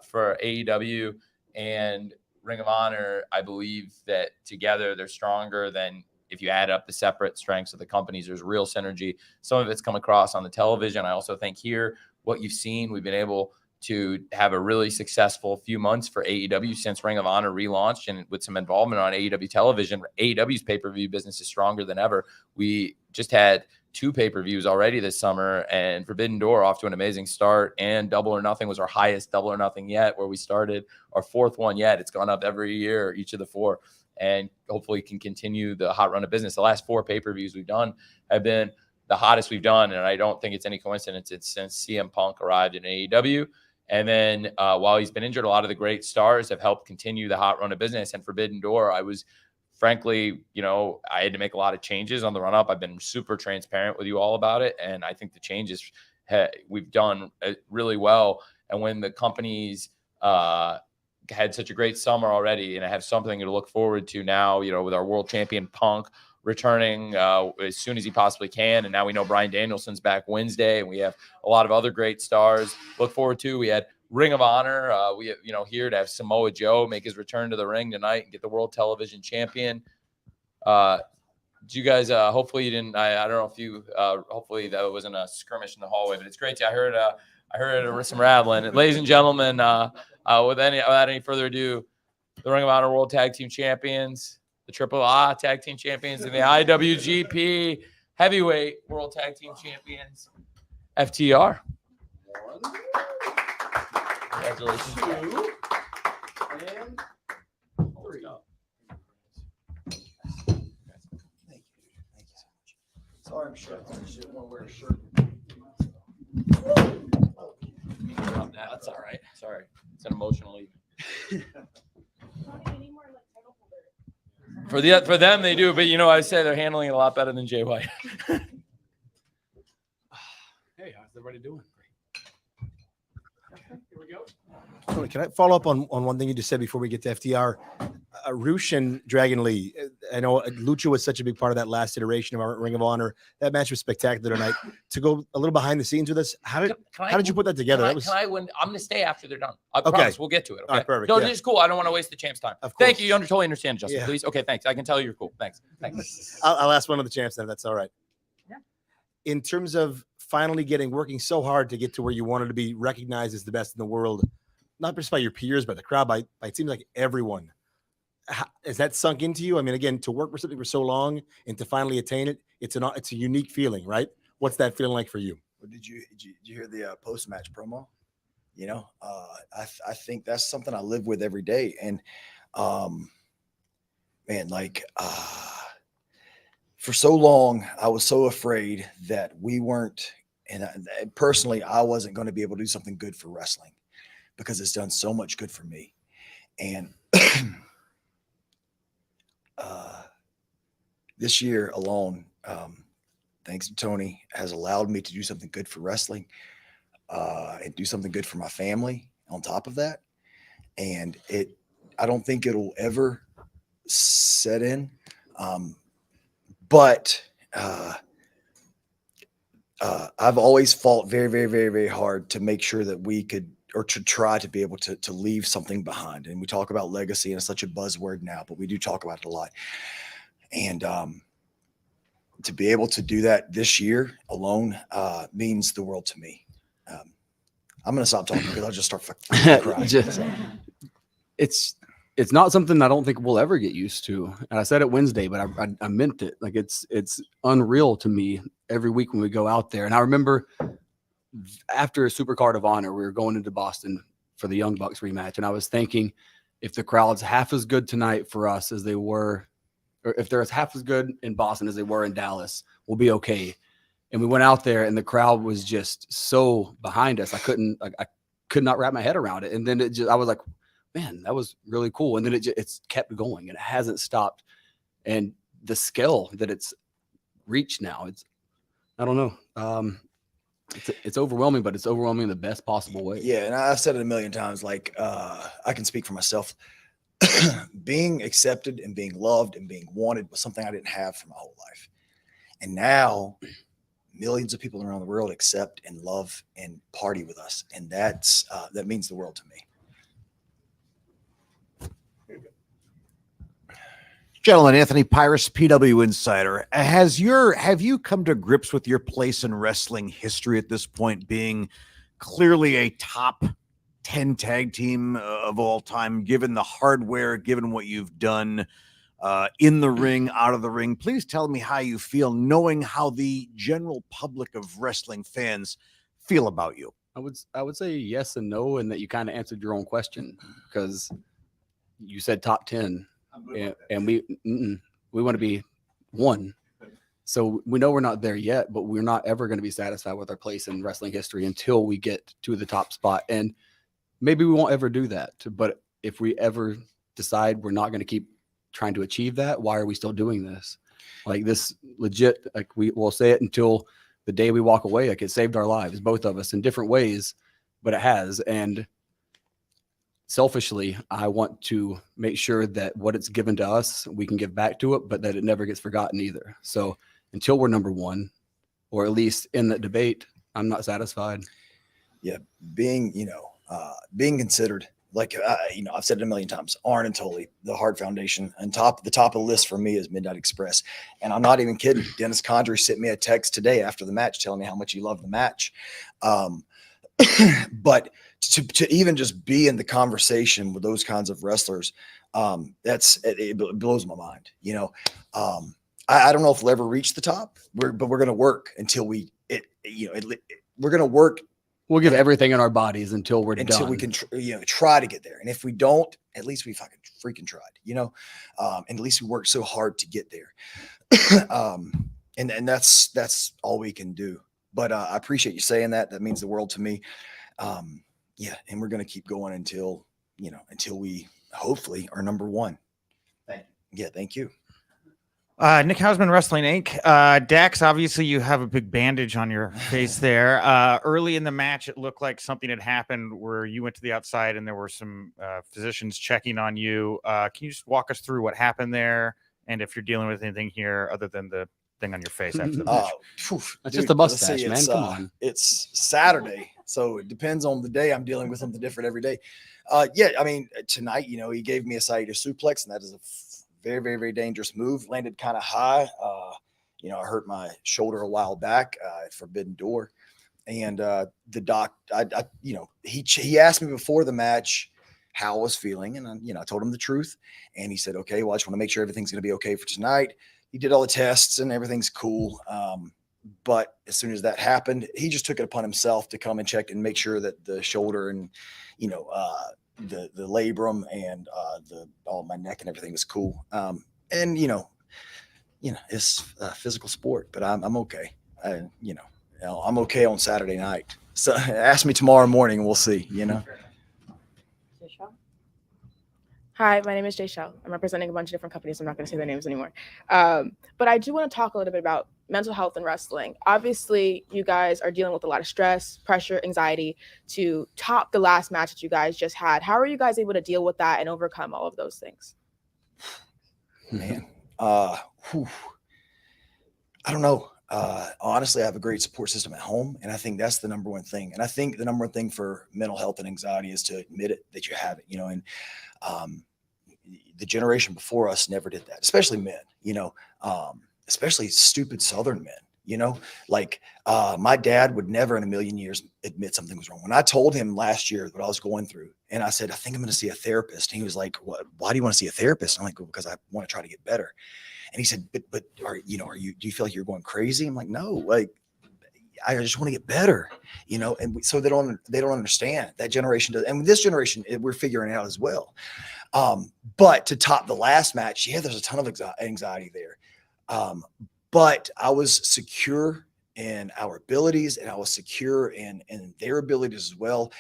for AEW and Ring of Honor. I believe that together they're stronger than if you add up the separate strengths of the companies. There's real synergy. Some of it's come across on the television. I also think here, what you've seen, we've been able to have a really successful few months for AEW since Ring of Honor relaunched, and with some involvement on AEW television. AEW's pay-per-view business is stronger than ever. We just had 2 pay-per-views already this summer, and Forbidden Door off to an amazing start, and Double or Nothing was our highest Double or Nothing yet, where we started our 4th one yet. It's gone up every year, each of the 4, and hopefully can continue the hot run of business. The last 4 pay-per-views we've done have been the hottest we've done, and I don't think it's any coincidence. It's since CM Punk arrived in AEW. And then while he's been injured, a lot of the great stars have helped continue the hot run of business. And Forbidden Door, I was frankly, I had to make a lot of changes on the run up. I've been super transparent with you all about it. And I think the changes we've done really well. And when the companies had such a great summer already, and I have something to look forward to now, with our world champion Punk returning as soon as he possibly can. And now we know Bryan Danielson's back Wednesday, and we have a lot of other great stars look forward to. We had Ring of Honor. We here to have Samoa Joe make his return to the ring tonight and get the world television champion. Did you guys, hopefully you didn't, I don't know if you, hopefully that wasn't a skirmish in the hallway, but it's great. I heard some rattling. Ladies and gentlemen, without any further ado, the Ring of Honor World Tag Team Champions, the AAA Tag Team Champions, and the IWGP Heavyweight World Tag Team Champions, FTR. Congratulations. 2 and 3. Sorry, I'm sure I want to wear a shirt. That's all right. Sorry. It's an emotional evening. For them, they do. But, I say they're handling it a lot better than Jay White. Hey, how's everybody doing? Here we go. Tony, can I follow up on one thing you just said before we get to FTR? Roosh and Dragon Lee. I know Lucha was such a big part of that last iteration of our Ring of Honor. That match was spectacular tonight. To go a little behind the scenes with us, how did you put that together? I'm going to stay after they're done. I promise we'll get to it. Okay, all right, perfect. No, yeah. it's cool. I don't want to waste the champ's time. Thank you. You totally understand, Justin. Please. Okay, thanks. I can tell you're cool. Thanks. I'll ask one of the champs then, if that's all right. Yeah. In terms of finally working so hard to get to where you wanted to be recognized as the best in the world, not just by your peers, but the crowd, by it seems like everyone. Has that sunk into you? I mean, again, to work for something for so long and to finally attain it, it's a unique feeling, right? What's that feeling like for you? Well, did you hear the post-match promo? I think that's something I live with every day. And for so long, I was so afraid that we weren't personally, I wasn't going to be able to do something good for wrestling because it's done so much good for me. And this year alone, thanks to Tony, has allowed me to do something good for wrestling and do something good for my family on top of that. And I don't think it'll ever set in. But I've always fought very, very, very, very hard to make sure that we could, or to try to be able to leave something behind. And we talk about legacy, and it's such a buzzword now, but we do talk about it a lot. And to be able to do that this year alone means the world to me. I'm going to stop talking because I'll just start crying. It's not something I don't think we'll ever get used to. And I said it Wednesday, but I meant it. Like it's unreal to me every week when we go out there. And I remember after a Supercard of Honor, we were going into Boston for the Young Bucks rematch. And I was thinking, if the crowd's half as good tonight for us as they were, or if they're half as good in Boston as they were in Dallas, we'll be okay. And we went out there and the crowd was just so behind us. I could not wrap my head around it. And then I was like, man, that was really cool. And then it's kept going and it hasn't stopped. And the scale that it's reached now, I don't know. It's overwhelming, but it's overwhelming in the best possible way. Yeah. And I've said it a million times, like I can speak for myself. Being accepted and being loved and being wanted was something I didn't have for my whole life. And now millions of people around the world accept and love and party with us. And that means the world to me. Gentlemen, Anthony Pyrus, PW Insider. Have you come to grips with your place in wrestling history at this point, being clearly a top 10 tag team of all time, given the hardware, given what you've done in the ring, out of the ring? Please tell me how you feel, knowing how the general public of wrestling fans feel about you. I would say yes and no, and that you kind of answered your own question because you said top 10. And we want to be one. So we know we're not there yet, but we're not ever going to be satisfied with our place in wrestling history until we get to the top spot. And maybe we won't ever do that. But if we ever decide we're not going to keep trying to achieve that, why are we still doing this? Like this legit, like we will say it until the day we walk away. Like it saved our lives, both of us in different ways, but it has. And selfishly, I want to make sure that what it's given to us, we can give back to it, but that it never gets forgotten either. So until we're number one, or at least in that debate, I'm not satisfied. Yeah. Being considered, like, I've said it a million times, Arn and Tully, the Hart Foundation, and the top of the list for me is Midnight Express. And I'm not even kidding. Dennis Condrey sent me a text today after the match telling me how much he loved the match. But to even just be in the conversation with those kinds of wrestlers, it blows my mind. I don't know if we'll ever reach the top, but we're going to work until we're going to work. We'll give everything in our bodies until we're done. Until we can, try to get there. And if we don't, at least we fucking freaking tried, and at least we worked so hard to get there. And that's all we can do. But I appreciate you saying that. That means the world to me. And we're going to keep going until we hopefully are number one. Thank you. Yeah, thank you. Nick Hausman, Wrestling Inc. Dax, obviously you have a big bandage on your face there. Early in the match, it looked like something had happened where you went to the outside and there were some physicians checking on you. Can you just walk us through what happened there? And if you're dealing with anything here other than the thing on your face after the match? That's just a mustache, man. Come on. It's Saturday, so it depends on the day. I'm dealing with something different every day. Tonight, he gave me a side suplex, and that is a very, very, very dangerous move. Landed kind of high. I hurt my shoulder a while back at Forbidden Door, and the doc, he asked me before the match how I was feeling, and I told him the truth, and he said, "Okay, well, I just want to make sure everything's going to be okay for tonight." He did all the tests and everything's cool. But as soon as that happened, he just took it upon himself to come and check and make sure that the shoulder and, the labrum and all my neck and everything was cool. It's a physical sport, but I'm okay. I'm okay on Saturday night. So ask me tomorrow morning and we'll see, Hi, my name is Jay Shell. I'm representing a bunch of different companies. I'm not going to say their names anymore. But I do want to talk a little bit about mental health in wrestling. Obviously, you guys are dealing with a lot of stress, pressure, anxiety to top the last match that you guys just had. How are you guys able to deal with that and overcome all of those things? Man, I don't know. Honestly, I have a great support system at home, and I think that's the number one thing. And I think the number one thing for mental health and anxiety is to admit it, that you have it, and the generation before us never did that, especially men, especially stupid Southern men, like my dad would never in a million years admit something was wrong. When I told him last year what I was going through, and I said, I think I'm going to see a therapist. And he was like, "What? Why do you want to see a therapist?" I'm like, "Well, because I want to try to get better." And he said, "But do you feel like you're going crazy?" I'm like, "No, like I just want to get better, And so they don't understand. That generation does, and this generation we're figuring it out as well. But to top the last match, yeah, there's a ton of anxiety there. But I was secure in our abilities, and I was secure in their abilities as well.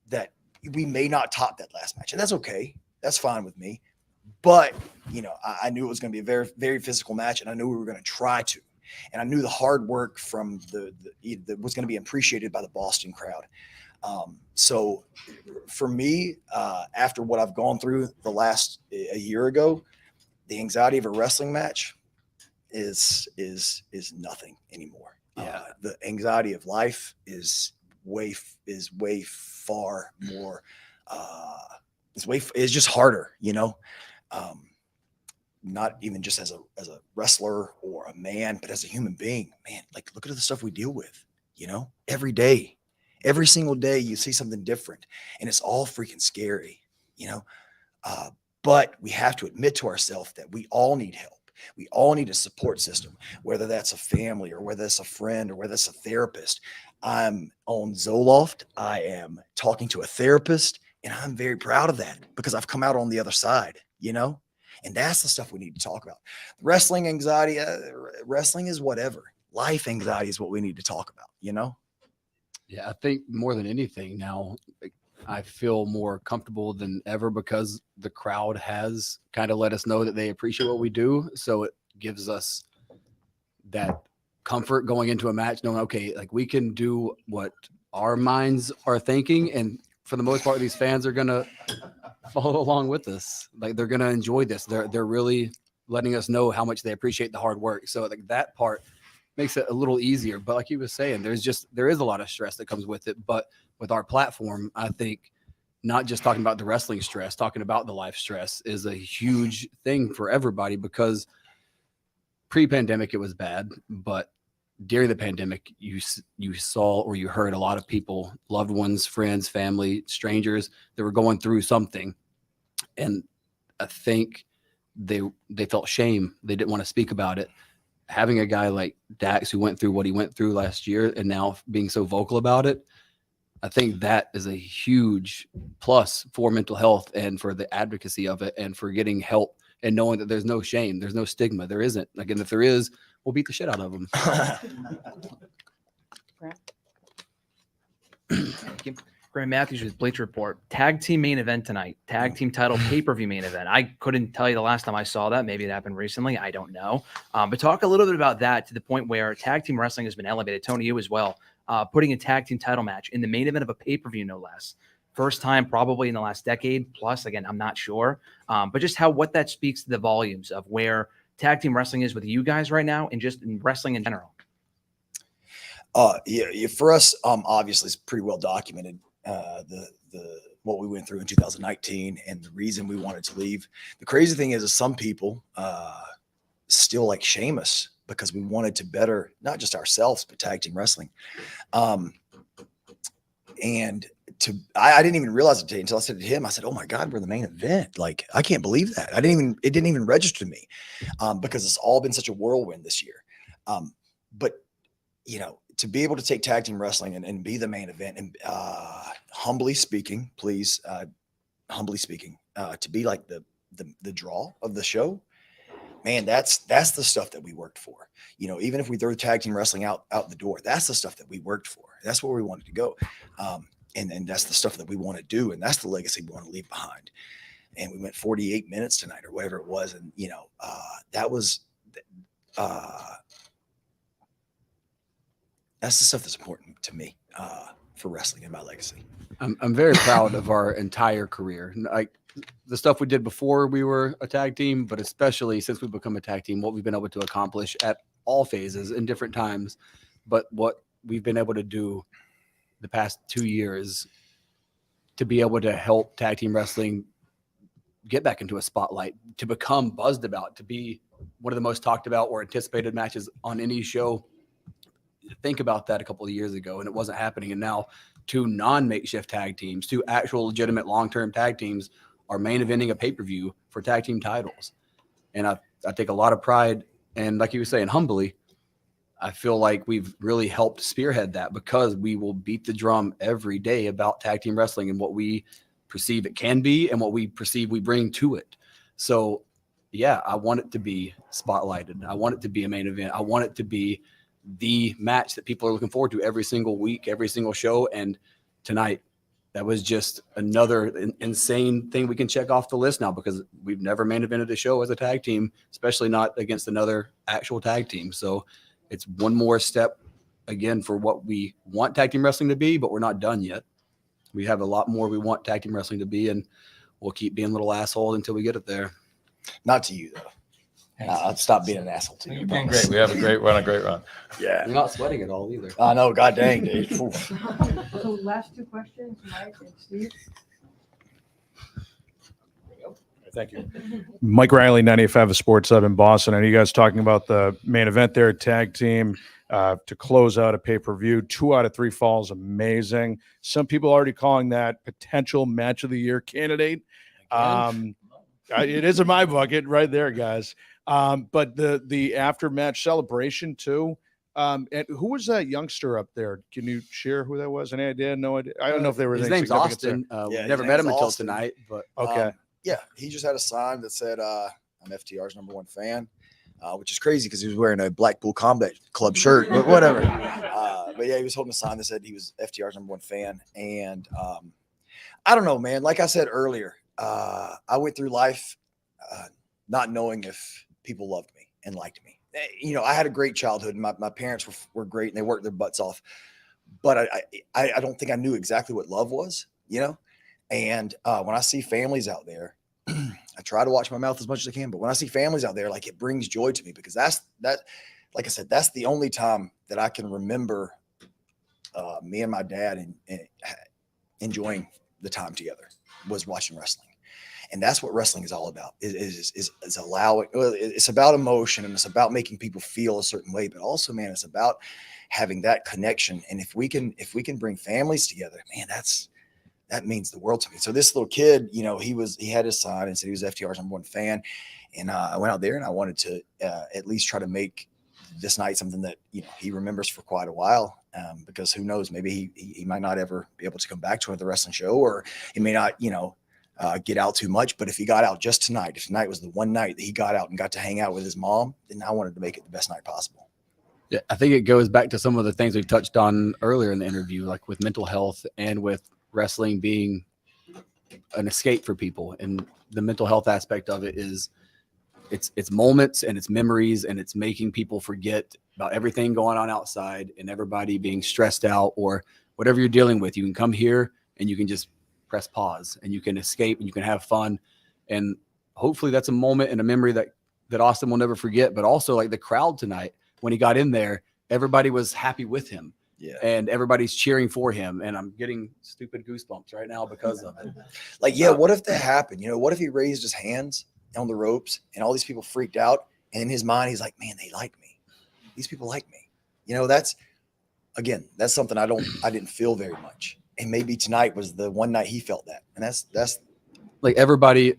That we may not top that last match, and that's okay. That's fine with me. But I knew it was going to be a very, very physical match, and I knew we were going to try to. And I knew the hard work from the was going to be appreciated by the Boston crowd. So for me, after what I've gone through the last a year ago, the anxiety of a wrestling match is nothing anymore. Yeah, the anxiety of life is way far more. It's just harder, not even just as a wrestler or a man, but as a human being. Man, like look at the stuff we deal with, every day, every single day you see something different, and it's all freaking scary, but we have to admit to ourselves that we all need help. We all need a support system, whether that's a family or whether it's a friend or whether it's a therapist. I'm on Zoloft. I am talking to a therapist, and I'm very proud of that because I've come out on the other side, and that's the stuff we need to talk about. Wrestling anxiety, wrestling is whatever. Life anxiety is what we need to talk about, Yeah, I think more than anything now, I feel more comfortable than ever because the crowd has kind of let us know that they appreciate what we do. So it gives us that comfort going into a match, knowing, okay, like we can do what our minds are thinking. And for the most part, these fans are going to follow along with us. Like they're going to enjoy this. They're really letting us know how much they appreciate the hard work. So like that part makes it a little easier. But like you were saying, there is a lot of stress that comes with it. But with our platform, I think not just talking about the wrestling stress, talking about the life stress is a huge thing for everybody, because pre-pandemic it was bad, but during the pandemic you saw or you heard a lot of people, loved ones, friends, family, strangers that were going through something, and I think they felt shame. They didn't want to speak about it. Having a guy like Dax who went through what he went through last year and now being so vocal about it, I think that is a huge plus for mental health and for the advocacy of it and for getting help and knowing that there's no shame, there's no stigma. There isn't. Like, and if there is, we'll beat the shit out of them. Graham Matthews with Bleacher Report. Tag team main event tonight. Tag team title pay-per-view main event. I couldn't tell you the last time I saw that. Maybe it happened recently. I don't know. But talk a little bit about that to the point where tag team wrestling has been elevated. Tony, you as well. Putting a tag team title match in the main event of a pay-per-view, no less. First time probably in the last decade plus. Again, I'm not sure. But just what that speaks to the volumes of where tag team wrestling is with you guys right now and just in wrestling in general. Yeah, for us, obviously it's pretty well documented. The what we went through in 2019 and the reason we wanted to leave. The crazy thing is some people still like shame us because we wanted to better not just ourselves but tag team wrestling. And I didn't even realize it today until I said to him, I said, "Oh my God, we're the main event. Like, I can't believe that." It didn't even register to me because it's all been such a whirlwind this year. But to be able to take tag team wrestling and be the main event and humbly speaking, please, to be like the draw of the show, man, that's the stuff that we worked for. Even if we throw tag team wrestling out the door, that's the stuff that we worked for. That's where we wanted to go. And that's the stuff that we want to do. And that's the legacy we want to leave behind. And we went 48 minutes tonight or whatever it was. And, that was, that's the stuff that's important to me for wrestling and my legacy. I'm very proud of our entire career. Like the stuff we did before we were a tag team, but especially since we've become a tag team, what we've been able to accomplish at all phases in different times. But what we've been able to do the past 2 years to be able to help tag team wrestling get back into a spotlight, to become buzzed about, to be one of the most talked about or anticipated matches on any show. Think about that a couple of years ago, and it wasn't happening. And now 2 non-makeshift tag teams, 2 actual legitimate long-term tag teams are main eventing a pay-per-view for tag team titles. And I take a lot of pride, and like you were saying, humbly, I feel like we've really helped spearhead that, because we will beat the drum every day about tag team wrestling and what we perceive it can be and what we perceive we bring to it. So yeah, I want it to be spotlighted. I want it to be a main event. I want it to be the match that people are looking forward to every single week, every single show. And tonight, that was just another insane thing we can check off the list now, because we've never main evented a show as a tag team, especially not against another actual tag team. So it's one more step again for what we want tag team wrestling to be, but we're not done yet. We have a lot more we want tag team wrestling to be, and we'll keep being little assholes until we get it there. Not to you, though. I'll stop being an asshole to you. You're being great. We have a great run. Yeah. You're not sweating at all either. I know. God dang, dude. So last 2 questions, Mike and Steve. Thank you. Mike Riley, 98.5 of Sports Hub in Boston. And you guys talking about the main event there, tag team, to close out a pay-per-view. 2 out of 3 falls, amazing. Some people already calling that potential match of the year candidate. It is in my bucket right there, guys. But the after match celebration too. And who was that youngster up there? Can you share who that was? Any idea? No idea. I don't know if they were. His name's Austin. Never met him until tonight, but okay. Yeah, he just had a sign that said, "I'm FTR's #1 fan," which is crazy because he was wearing a Blackpool Combat Club shirt, but whatever. But yeah, he was holding a sign that said he was FTR's #1 fan, and I don't know, man. Like I said earlier, I went through life not knowing if people loved me and liked me. I had a great childhood, and my parents were great, and they worked their butts off. But I don't think I knew exactly what love was, And when I see families out there, I try to watch my mouth as much as I can. But when I see families out there, like, it brings joy to me, because that, like I said, that's the only time that I can remember me and my dad and enjoying the time together was watching wrestling. And that's what wrestling is all about. Is allowing. It's about emotion, and it's about making people feel a certain way. But also, man, it's about having that connection. And if we can bring families together, man, that means the world to me. So this little kid, he had his sign and said he was FTR's #1 fan. And I went out there and I wanted to at least try to make this night something that, he remembers for quite a while. Because who knows, maybe he might not ever be able to come back to another wrestling show, or he may not, get out too much. But if he got out just tonight, if tonight was the one night that he got out and got to hang out with his mom, then I wanted to make it the best night possible. Yeah, I think it goes back to some of the things we touched on earlier in the interview, like with mental health and with wrestling being an escape for people. And the mental health aspect of it is it's moments and it's memories, and it's making people forget about everything going on outside and everybody being stressed out or whatever you're dealing with. You can come here and you can just press pause and you can escape and you can have fun. And hopefully that's a moment and a memory that Austin will never forget. But also, like, the crowd tonight, when he got in there, everybody was happy with him. Yeah. And everybody's cheering for him. And I'm getting stupid goosebumps right now because of it. Like, yeah, what if that happened? What if he raised his hands on the ropes and all these people freaked out, and in his mind, he's like, man, they like me. These people like me. That's something I didn't feel very much. And maybe tonight was the one night he felt that. And that's like, everybody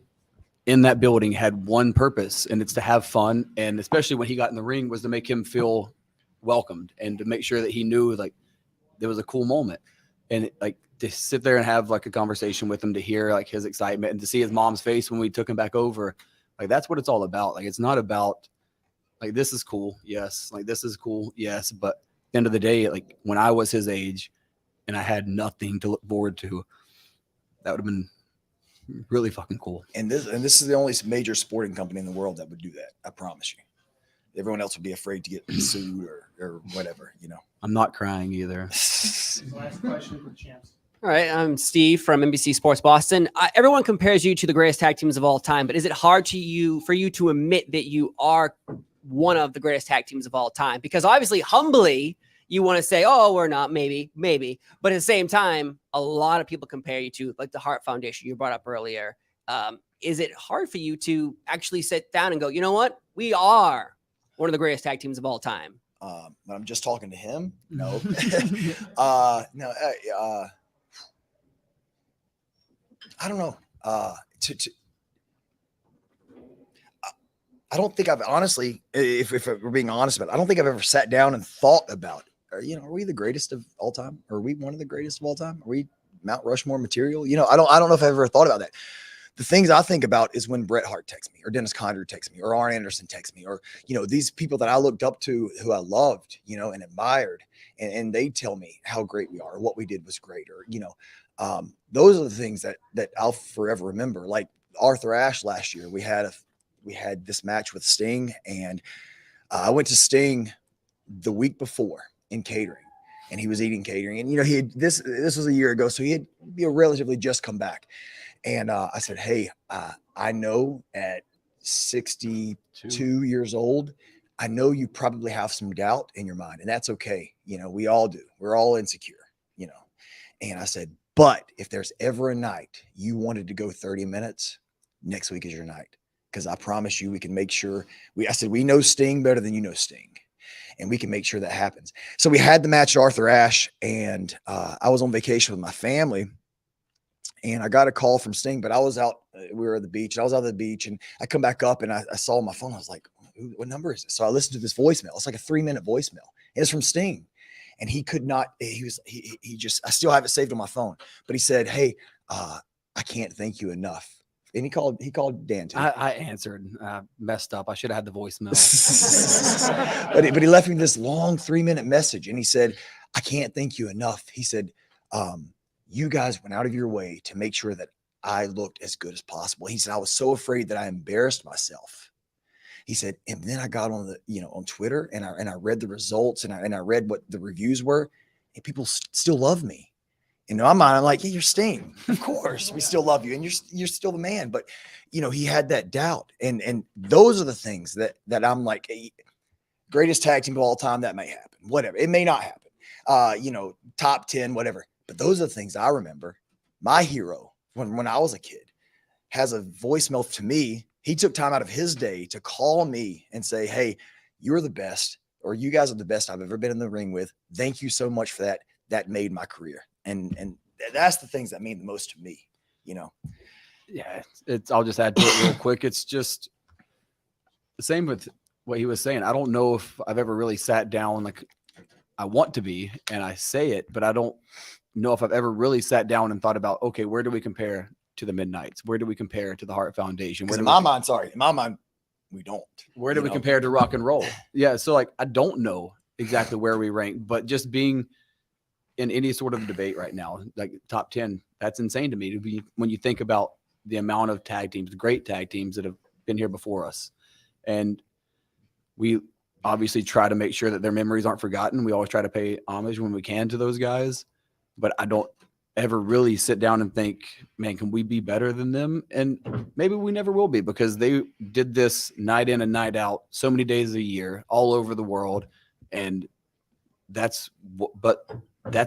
in that building had one purpose, and it's to have fun. And especially when he got in the ring, was to make him feel welcomed and to make sure that he knew, like, there was a cool moment. And like, to sit there and have like a conversation with him, to hear like his excitement and to see his mom's face when we took him back over, like, that's what it's all about. Like, it's not about Like, this is cool. Yes. Like, this is cool. Yes. But at the end of the day, like when I was his age and I had nothing to look forward to, that would have been really fucking cool. And this is the only major sporting company in the world that would do that. I promise you. Everyone else would be afraid to get sued or whatever, you know. I'm not crying either. Last question for the champs. All right, I'm Steve from NBC Sports Boston. Everyone compares you to the greatest tag teams of all time, but is it hard for you to admit that you are one of the greatest tag teams of all time? Because obviously, humbly, you want to say, "Oh, we're not." Maybe, but at the same time, a lot of people compare you to like the Hart Foundation you brought up earlier. Is it hard for you to actually sit down and go, "You know what? We are one of the greatest tag teams of all time"? But I'm just talking to him. No, no. I don't know. I don't think I've honestly, if we're being honest about it, I don't think I've ever sat down and thought about, are we the greatest of all time? Are we one of the greatest of all time? Are we Mount Rushmore material? I don't know if I've ever thought about that. The things I think about is when Bret Hart texts me, or Dennis Condrey texts me, or Arn Anderson texts me, or, these people that I looked up to, who I loved, and admired, and they tell me how great we are, or what we did was great, or, those are the things that I'll forever remember. Like Arthur Ashe last year, we had this match with Sting, and I went to Sting the week before in catering, and he was eating catering, and this was a year ago, so he had relatively just come back. And I said, "Hey, I know at 62 years old, I know you probably have some doubt in your mind, and that's okay. We all do. We're all insecure, And I said, but if there's ever a night you wanted to go 30 minutes, next week is your night. Because I promise you, we can make sure I said, we know Sting better than you know Sting. And we can make sure that happens." So we had the match at Arthur Ashe, and I was on vacation with my family. And I got a call from Sting, but I was out. We were at the beach. I was out at the beach, and I come back up, and I saw my phone. I was like, "What number is this?" So I listened to this voicemail. It's like a 3-minute voicemail. And it's from Sting, and he could not. He just. I still have it saved on my phone. But he said, "Hey, I can't thank you enough." And he called Dan too. I answered. Messed up. I should have had the voicemail. but he left me this long 3-minute message, and he said, "I can't thank you enough." He said, "You guys went out of your way to make sure that I looked as good as possible." He said, "I was so afraid that I embarrassed myself." He said, and then I got on on Twitter, and I read the results, and I read what the reviews were, and people still love me. In my mind, I'm like, "Yeah, you're Sting. Of course, we still love you, and you're still the man." But he had that doubt, and those are the things that I'm like, greatest tag team of all time. That may happen, whatever. It may not happen. Top 10, whatever. But those are the things I remember. My hero, when I was a kid, has a voicemail to me. He took time out of his day to call me and say, "Hey, you're the best, or you guys are the best I've ever been in the ring with. Thank you so much for that. That made my career." And that's the things that mean the most to me, Yeah, I'll just add to it real quick. It's just the same with what he was saying. I don't know if I've ever really sat down like I want to be, and I say it, but I don't know if I've ever really sat down and thought about, okay, where do we compare to the Midnights? Where do we compare to the Hart Foundation? In my mind, we don't. Where do we compare to rock and roll? Yeah, so like I don't know exactly where we rank, but just being in any sort of debate right now, like top 10, that's insane to me to be when you think about the amount of tag teams, great tag teams that have been here before us. And we obviously try to make sure that their memories aren't forgotten. We always try to pay homage when we can to those guys, but I don't ever really sit down and think, man, can we be better than them? And maybe we never will be, because they did this night in and night out, so many days a year, all over the world. And that's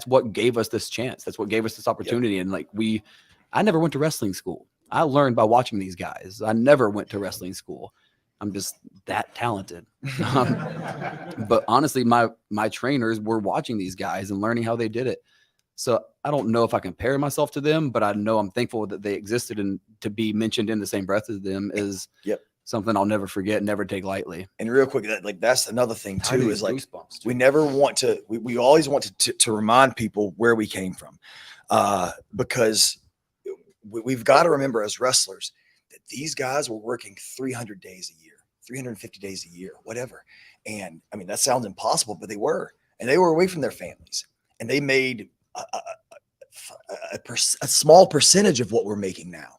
what gave us this chance. That's what gave us this opportunity. Yep. And I never went to wrestling school. I learned by watching these guys. I never went to wrestling school. I'm just that talented. But honestly, my trainers were watching these guys and learning how they did it. So I don't know if I compare myself to them, but I know I'm thankful that they existed, and to be mentioned in the same breath as them is something I'll never forget, never take lightly. And real quick, that's another thing too, is like we never want to, we always want to remind people where we came from, because we've got to remember as wrestlers that these guys were working 300 days a year, 350 days a year, whatever. And I mean, that sounds impossible, but they were. And they were away from their families. And they made a small percentage of what we're making now.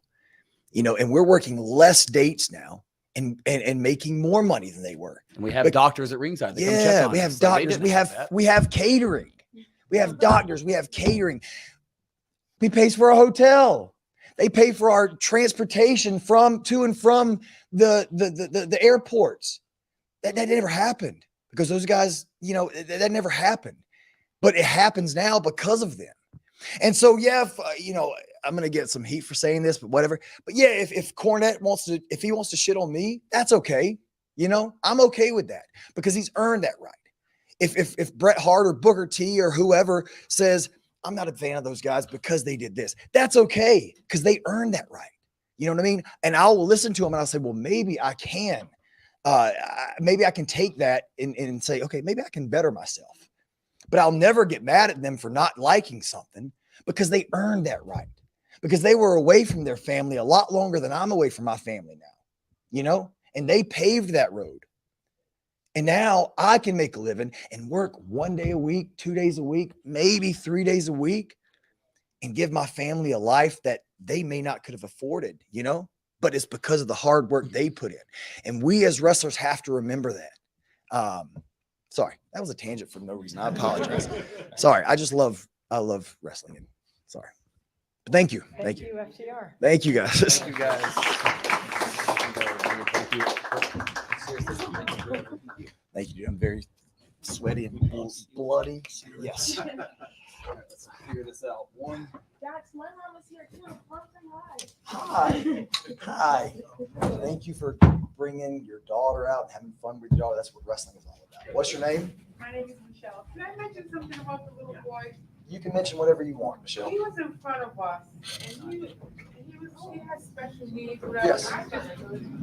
You know, and we're working less dates now and making more money than they were. And we have doctors at ringside. That come check Yeah, on we us, have so they doctors. didn't We have that. we have catering. We have doctors. We have catering. We pays for a hotel. They pay for our transportation to and from the airports. That never happened because those guys, you know, that never happened. But it happens now because of them. And so, yeah, you know, I'm going to get some heat for saying this, but whatever. But yeah, if Cornette wants to shit on me, that's okay. You know, I'm okay with that because he's earned that right. If Bret Hart or Booker T or whoever says, I'm not a fan of those guys because they did this, that's okay because they earned that right. You know what I mean? And I'll listen to them and I'll say, well, maybe I can. Maybe I can take that and say, okay, maybe I can better myself. But I'll never get mad at them for not liking something because they earned that right. Because they were away from their family a lot longer than I'm away from my family now, you know, and they paved that road. And now I can make a living and work 1 day a week, 2 days a week, maybe 3 days a week and give my family a life that they may not could have afforded, you know, but it's because of the hard work they put in. And we as wrestlers have to remember that. Sorry, that was a tangent for no reason. I apologize. Sorry. I love wrestling. And sorry. But thank you. Thank you. FTR. Thank you guys. Thank you guys. Thank you, dude. I'm very sweaty and bloody. Yes. Let's figure this out. One. Dax, my mom was here too. Hi. Hi. Thank you for bringing your daughter out and having fun with your daughter. That's what wrestling is all about. What's your name? My name is Michelle. Can I mention something about the little boy? You can mention whatever you want, Michelle. He was in front of us, and he has special needs. Whatever. Yes.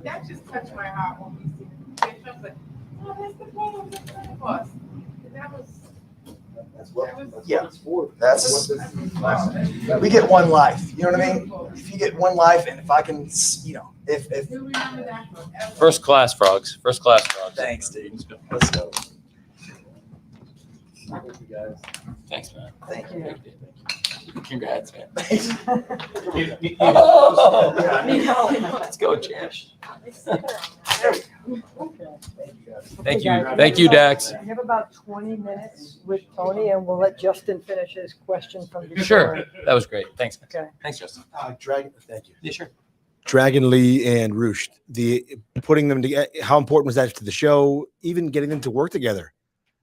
That just touched my heart when we see him. I was like, oh, that's the boy who was in front of us. And that was. Yeah, that's we get one life. You know what I mean? If you get one life, and if I can, you know, if First class frogs. First class frogs. Thanks, dude. Let's go. Thank you guys. Thanks, man. Thank you. Congrats, man. Let's go, Josh. Thank you. Thank you, Dax. We have about 20 minutes with Tony, and we'll let Justin finish his question from before. Sure. That was great. Thanks. Okay. Thanks, Justin. Dragon, thank you. Yeah, sure. Dragon Lee and Roosh, putting them together, how important was that to the show? Even getting them to work together,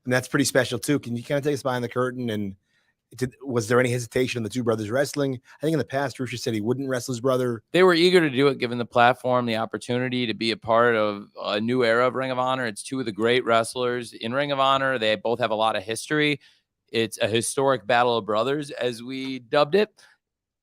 and that's pretty special too. Can you kind of take us behind the curtain? And was there any hesitation in the two brothers wrestling? I think in the past, Roosh said he wouldn't wrestle his brother. They were eager to do it, given the platform, the opportunity to be a part of a new era of Ring of Honor. It's two of the great wrestlers in Ring of Honor. They both have a lot of history. It's a historic battle of brothers, as we dubbed it.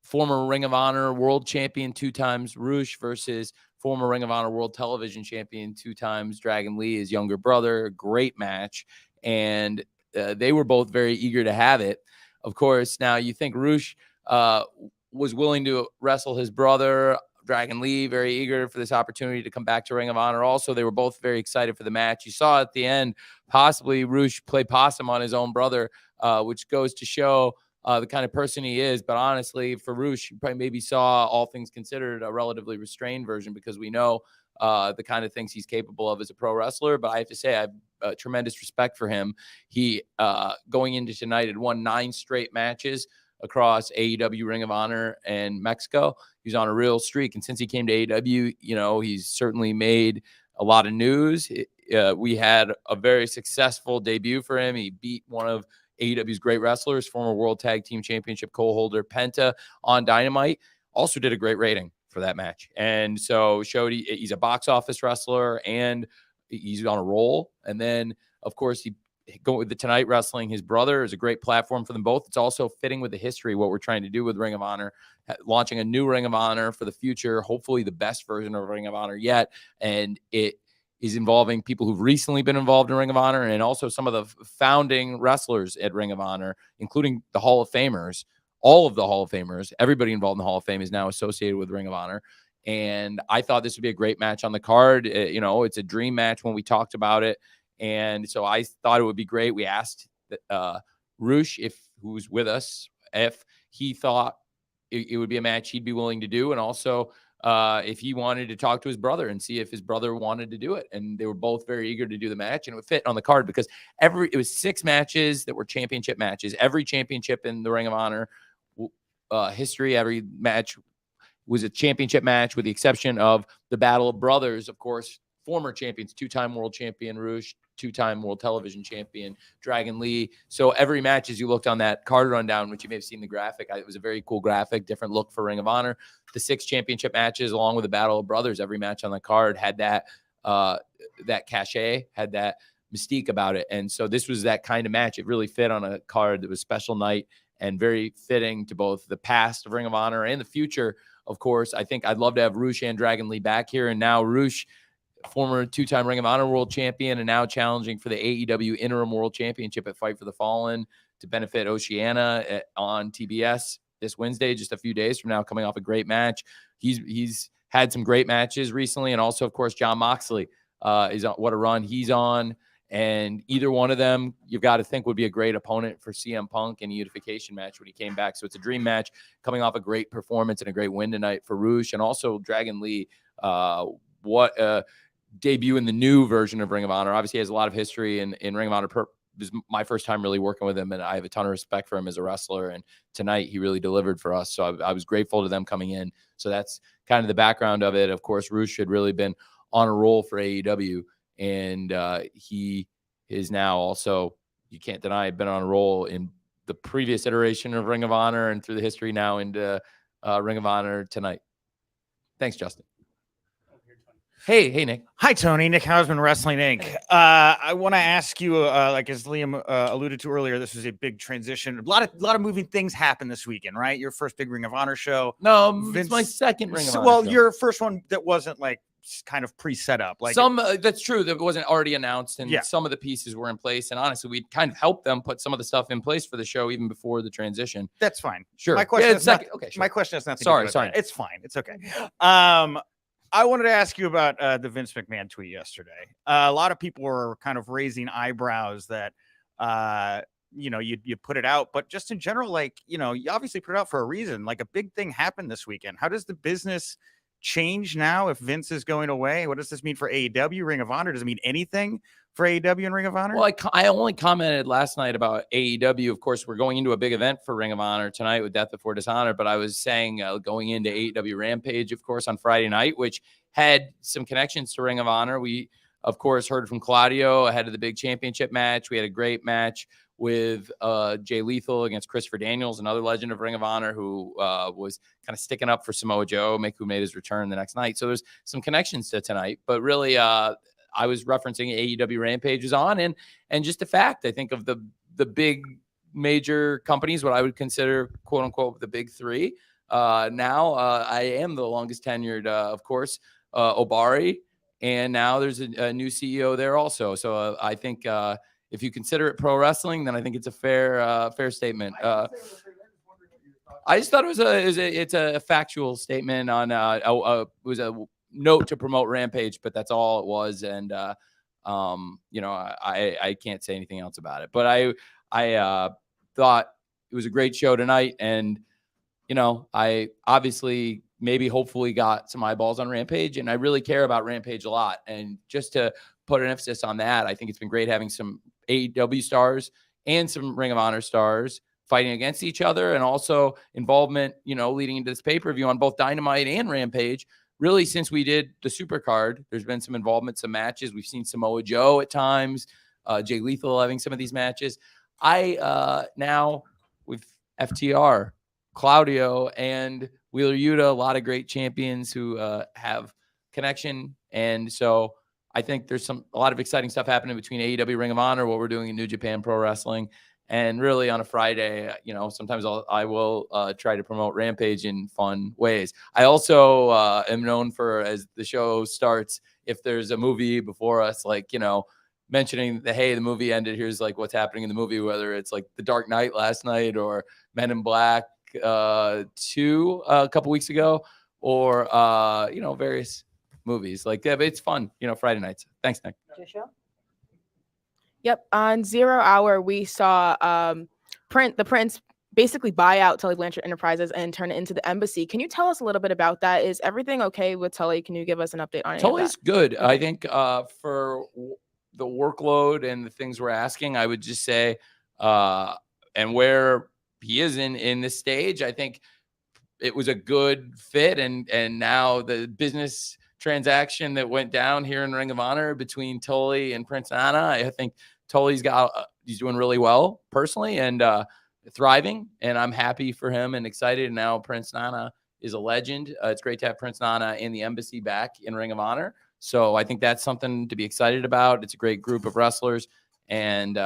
Former Ring of Honor world champion 2 times Roosh versus former Ring of Honor world television champion 2 times Dragon Lee, his younger brother. Great match. And they were both very eager to have it. Of course, now you think Roosh was willing to wrestle his brother, Dragon Lee, very eager for this opportunity to come back to Ring of Honor. Also, they were both very excited for the match. You saw at the end, possibly Roosh play possum on his own brother, which goes to show the kind of person he is. But honestly, for Roosh, you probably maybe saw, all things considered, a relatively restrained version, because we know the kind of things he's capable of as a pro wrestler. But I have to say, I have tremendous respect for him. He, going into tonight, had won 9 straight matches across AEW, Ring of Honor, and Mexico. He's on a real streak. And since he came to AEW, you know, he's certainly made a lot of news. We had a very successful debut for him. He beat one of AEW's great wrestlers, former World Tag Team Championship co-holder Penta, on Dynamite. Also did a great rating for that match. And so showed he's a box office wrestler and he's on a roll. And then, of course, he going with the Tonight Wrestling. His brother is a great platform for them both. It's also fitting with the history, what we're trying to do with Ring of Honor, launching a new Ring of Honor for the future, hopefully the best version of Ring of Honor yet. And it is involving people who've recently been involved in Ring of Honor and also some of the founding wrestlers at Ring of Honor, including the Hall of Famers. All of the Hall of Famers, everybody involved in the Hall of Fame is now associated with Ring of Honor. And I thought this would be a great match on the card. It's a dream match when we talked about it. And so I thought it would be great. We asked Roosh, who's with us, if he thought it would be a match he'd be willing to do. And also if he wanted to talk to his brother and see if his brother wanted to do it. And they were both very eager to do the match, and it would fit on the card because it was 6 matches that were championship matches. Every championship in the Ring of Honor history, every match was a championship match with the exception of the Battle of Brothers, of course, former champions, 2-time world champion Roosh, 2-time world television champion Dragon Lee. So every match, as you looked on that card rundown, which you may have seen the graphic, it was a very cool graphic, different look for Ring of Honor. The 6 championship matches, along with the Battle of Brothers, every match on the card had that cachet, had that mystique about it. And so this was that kind of match. It really fit on a card that was special night and very fitting to both the past of Ring of Honor and the future. Of course, I think I'd love to have Roosh and Dragon Lee back here. And now Roosh, former 2-time Ring of Honor world champion, and now challenging for the AEW interim world championship at Fight for the Fallen to benefit Oceania on TBS this Wednesday, just a few days from now, coming off a great match. He's had some great matches recently. And also, of course, Jon Moxley is on what a run he's on. And either one of them, you've got to think, would be a great opponent for CM Punk in a unification match when he came back. So it's a dream match coming off a great performance and a great win tonight for Roosh. And also Dragon Lee, what a debut in the new version of Ring of Honor. Obviously, he has a lot of history in Ring of Honor. This is my first time really working with him, and I have a ton of respect for him as a wrestler. And tonight he really delivered for us. So I was grateful to them coming in. So that's kind of the background of it. Of course, Roosh had really been on a roll for AEW. And he is now also, you can't deny, been on a roll in the previous iteration of Ring of Honor and through the history now into Ring of Honor tonight. Thanks, Justin. Hey, Nick. Hi, Tony. Nick Hausman, Wrestling Inc. I want to ask you, like as Liam alluded to earlier, this was a big transition. A lot of moving things happened this weekend, right? Your first big Ring of Honor show. No, it's my second Ring of Honor Well, show. your first one that wasn't like kind of pre-set up. Like that's true. That wasn't already announced, and some of the pieces were in place. And honestly, we kind of helped them put some of the stuff in place for the show even before the transition. That's fine. Sure. My question is okay. Sure. My question is nothing. Sorry. It's fine. It's okay. I wanted to ask you about the Vince McMahon tweet yesterday. A lot of people were kind of raising eyebrows that you put it out, but just in general, like, you obviously put it out for a reason. Like a big thing happened this weekend. How does the business change now if Vince is going away? What does this mean for AEW, Ring of Honor? Does it mean anything for AEW and Ring of Honor? Well, I only commented last night about AEW. Of course, we're going into a big event for Ring of Honor tonight with Death Before Dishonor, but I was saying going into AEW Rampage, of course, on Friday night, which had some connections to Ring of Honor. We, of course, heard from Claudio ahead of the big championship match. We had a great match with Jay Lethal against Christopher Daniels, another legend of Ring of Honor who was kind of sticking up for Samoa Joe, who made his return the next night. So there's some connections to tonight, but really I was referencing AEW Rampage is on, and just the fact, I think, of the big major companies, what I would consider, quote unquote, the big three. Now I am the longest tenured, of course, Obari, and now there's a new CEO there also. So I think if you consider it pro wrestling, then I think it's a fair statement. I just thought it's a factual statement on it was a note to promote Rampage, but that's all it was. And I can't say anything else about it. But I thought it was a great show tonight, and I obviously hopefully got some eyeballs on Rampage, and I really care about Rampage a lot. And just to put an emphasis on that, I think it's been great having some AEW stars and some Ring of Honor stars fighting against each other, and also involvement, leading into this pay-per-view on both Dynamite and Rampage. Really, since we did the Supercard, there's been some involvement, some matches. We've seen Samoa Joe at times, Jay Lethal having some of these matches. Now with FTR, Claudio, and Wheeler Yuta, a lot of great champions who have connection. And so I think there's a lot of exciting stuff happening between AEW, Ring of Honor, what we're doing in New Japan Pro Wrestling. And really on a Friday, sometimes I will try to promote Rampage in fun ways. I also am known for, as the show starts, if there's a movie before us, mentioning the movie ended, here's what's happening in the movie, whether it's The Dark Knight last night or Men in Black 2 a couple weeks ago, or various movies like that. But it's fun, Friday nights. Thanks, Nick. Yep. On 0 Hour, we saw the Prince basically buy out Tully Blanchard Enterprises and turn it into the Embassy. Can you tell us a little bit about that? Is everything okay with Tully? Can you give us an update on it? Tully's good. I think for the workload and the things we're asking, I would just say, and where he is in this stage, I think it was a good fit. And now the business transaction that went down here in Ring of Honor between Tully and Prince Nana, I think Tully's he's doing really well personally and thriving, and I'm happy for him and excited. And now Prince Nana is a legend. It's great to have Prince Nana in the Embassy back in Ring of Honor. So I think that's something to be excited about. It's a great group of wrestlers, and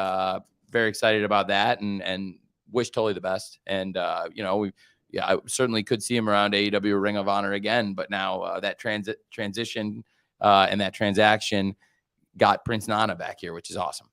very excited about that, and wish Tully the best. And I certainly could see him around AEW Ring of Honor again, but now that transition and that transaction got Prince Nana back here, which is awesome.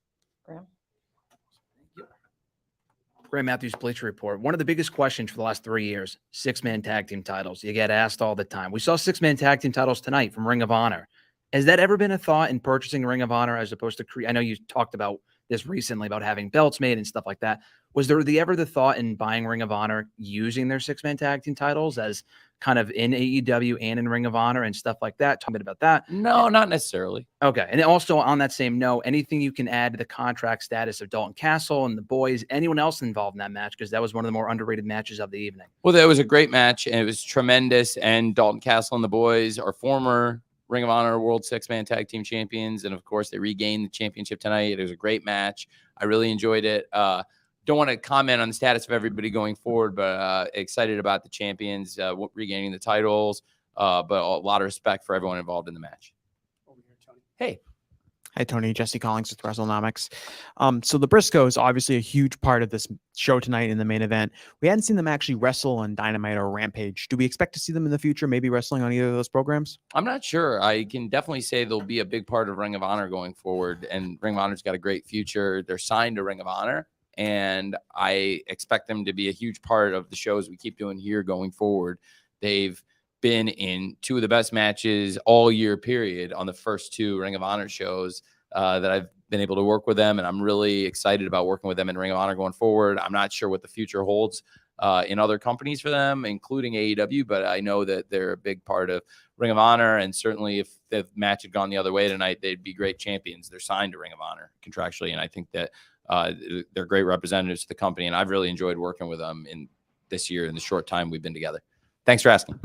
Graham Matthews, Bleacher Report. One of the biggest questions for the last 3 years, 6-man tag team titles. You get asked all the time. We saw 6-man tag team titles tonight from Ring of Honor. Has that ever been a thought in purchasing Ring of Honor as opposed to I know you talked about this recently about having belts made and stuff like that. Was there ever the thought in buying Ring of Honor using their 6-man tag team titles as kind of in AEW and in Ring of Honor and stuff like that? Talk a bit about that. No, not necessarily. Okay. And also on that same note, anything you can add to the contract status of Dalton Castle and the boys, anyone else involved in that match? Because that was one of the more underrated matches of the evening. Well, that was a great match, and it was tremendous. And Dalton Castle and the boys are former Ring of Honor World 6-man tag team champions. And of course, they regained the championship tonight. It was a great match. I really enjoyed it. Don't want to comment on the status of everybody going forward, but excited about the champions regaining the titles. But a lot of respect for everyone involved in the match. Hey. Hi, Tony. Jesse Collins with WrestleNomics. So the Briscoes, obviously a huge part of this show tonight in the main event. We hadn't seen them actually wrestle on Dynamite or Rampage. Do we expect to see them in the future, maybe wrestling on either of those programs? I'm not sure. I can definitely say they'll be a big part of Ring of Honor going forward, and Ring of Honor's got a great future. They're signed to Ring of Honor, and I expect them to be a huge part of the shows we keep doing here going forward. They've been in 2 of the best matches all year period on the first 2 Ring of Honor shows that I've been able to work with them. And I'm really excited about working with them in Ring of Honor going forward. I'm not sure what the future holds in other companies for them, including AEW, but I know that they're a big part of Ring of Honor. And certainly if the match had gone the other way tonight, they'd be great champions. They're signed to Ring of Honor contractually. And I think that they're great representatives to the company. And I've really enjoyed working with them in this year in the short time we've been together. Thanks for asking.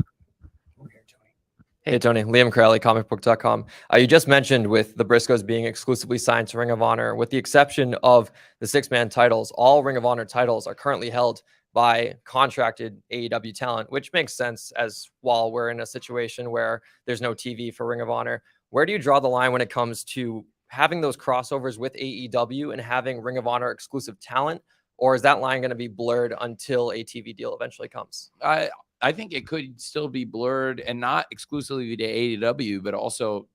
Hey, Tony. Liam Crowley, comicbook.com. You just mentioned with the Briscoes being exclusively signed to Ring of Honor, with the exception of the 6-man titles, all Ring of Honor titles are currently held by contracted AEW talent, which makes sense as while we're in a situation where there's no TV for Ring of Honor. Where do you draw the line when it comes to having those crossovers with AEW and having Ring of Honor exclusive talent? Or is that line going to be blurred until a TV deal eventually comes? I think it could still be blurred, and not exclusively to AEW, but also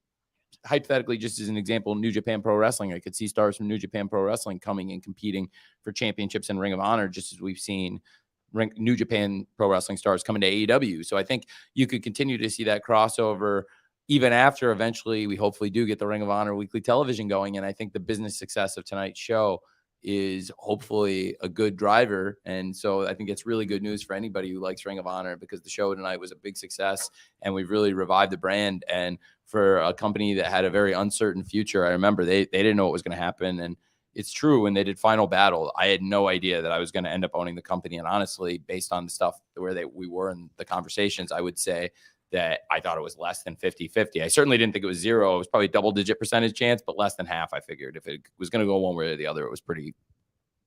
hypothetically, just as an example, New Japan Pro Wrestling. I could see stars from New Japan Pro Wrestling coming and competing for championships in Ring of Honor, just as we've seen New Japan Pro Wrestling stars coming to AEW. So I think you could continue to see that crossover even after eventually we hopefully do get the Ring of Honor weekly television going. And I think the business success of tonight's show is hopefully a good driver. And so I think it's really good news for anybody who likes Ring of Honor, because the show tonight was a big success and we've really revived the brand. And for a company that had a very uncertain future, I remember they didn't know what was going to happen. And it's true, when they did Final Battle, I had no idea that I was going to end up owning the company. And honestly, based on the stuff where we were in the conversations, I would say that I thought it was less than 50-50. I certainly didn't think it was 0. It was probably double-digit percentage chance, but less than half, I figured. If it was going to go one way or the other, it was pretty,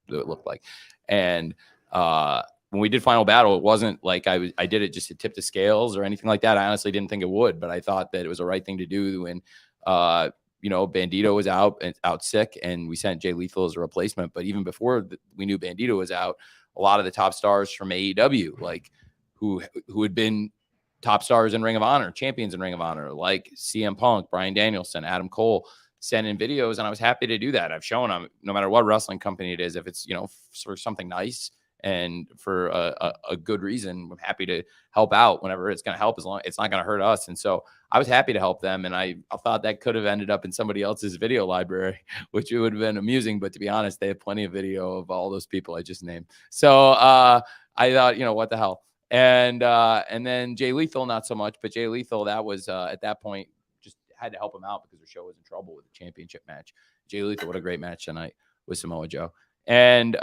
it looked like. And when we did Final Battle, it wasn't like I did it just to tip the scales or anything like that. I honestly didn't think it would, but I thought that it was the right thing to do. And, Bandito was out sick, and we sent Jay Lethal as a replacement. But even before we knew Bandito was out, a lot of the top stars from AEW, like who had been top stars in Ring of Honor, champions in Ring of Honor, like CM Punk, Bryan Danielson, Adam Cole, sent in videos, and I was happy to do that. I've shown them, no matter what wrestling company it is, if it's, for something nice and for a good reason. I'm happy to help out whenever it's going to help, as long it's not going to hurt us. And so I was happy to help them. And I thought that could have ended up in somebody else's video library, which would have been amusing. But to be honest, they have plenty of video of all those people I just named. So I thought, what the hell? And then Jay Lethal, not so much, but Jay Lethal, that was at that point, just had to help him out because their show was in trouble with the championship match. Jay Lethal, what a great match tonight with Samoa Joe. And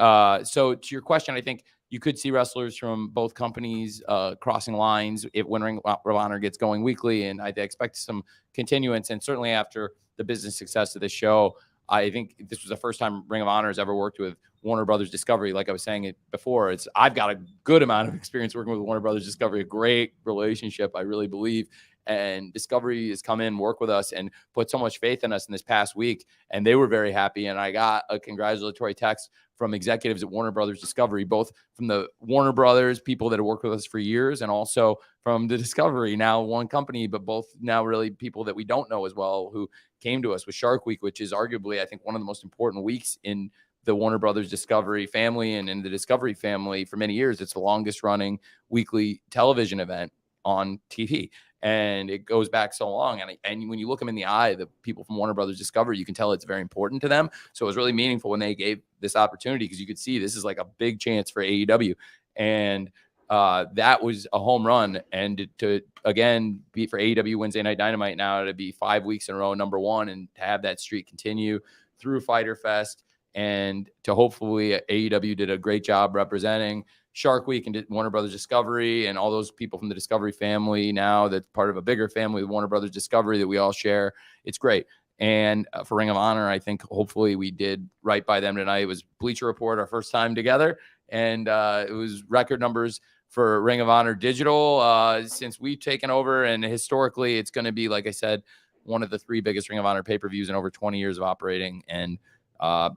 so to your question, I think you could see wrestlers from both companies crossing lines when Ring of Honor gets going weekly. And I expect some continuance. And certainly after the business success of this show, I think this was the first time Ring of Honor has ever worked with Warner Brothers Discovery. Like I was saying it before, I've got a good amount of experience working with Warner Brothers Discovery, a great relationship, I really believe. And Discovery has come in, work with us, and put so much faith in us in this past week. And they were very happy. And I got a congratulatory text from executives at Warner Brothers Discovery, both from the Warner Brothers people that have worked with us for years, and also from the Discovery, now one company, but both now really people that we don't know as well, who came to us with Shark Week, which is arguably, I think, one of the most important weeks in the Warner Brothers Discovery family and in the Discovery family for many years. It's the longest running weekly television event on TV. And it goes back so long. And when you look them in the eye, the people from Warner Brothers Discovery, you can tell it's very important to them. So it was really meaningful when they gave this opportunity, because you could see this is like a big chance for AEW. And that was a home run. And to again, be for AEW Wednesday Night Dynamite now to be 5 weeks in a row, #1, and to have that streak continue through Fyter Fest, and to hopefully AEW did a great job representing Shark Week and Warner Brothers Discovery and all those people from the Discovery family now that's part of a bigger family with Warner Brothers Discovery that we all share. It's great. And for Ring of Honor, I think hopefully we did right by them tonight. It was Bleacher Report, our first time together. And it was record numbers for Ring of Honor Digital since we've taken over. And historically, it's going to be, like I said, one of the 3 biggest Ring of Honor pay-per-views in over 20 years of operating. And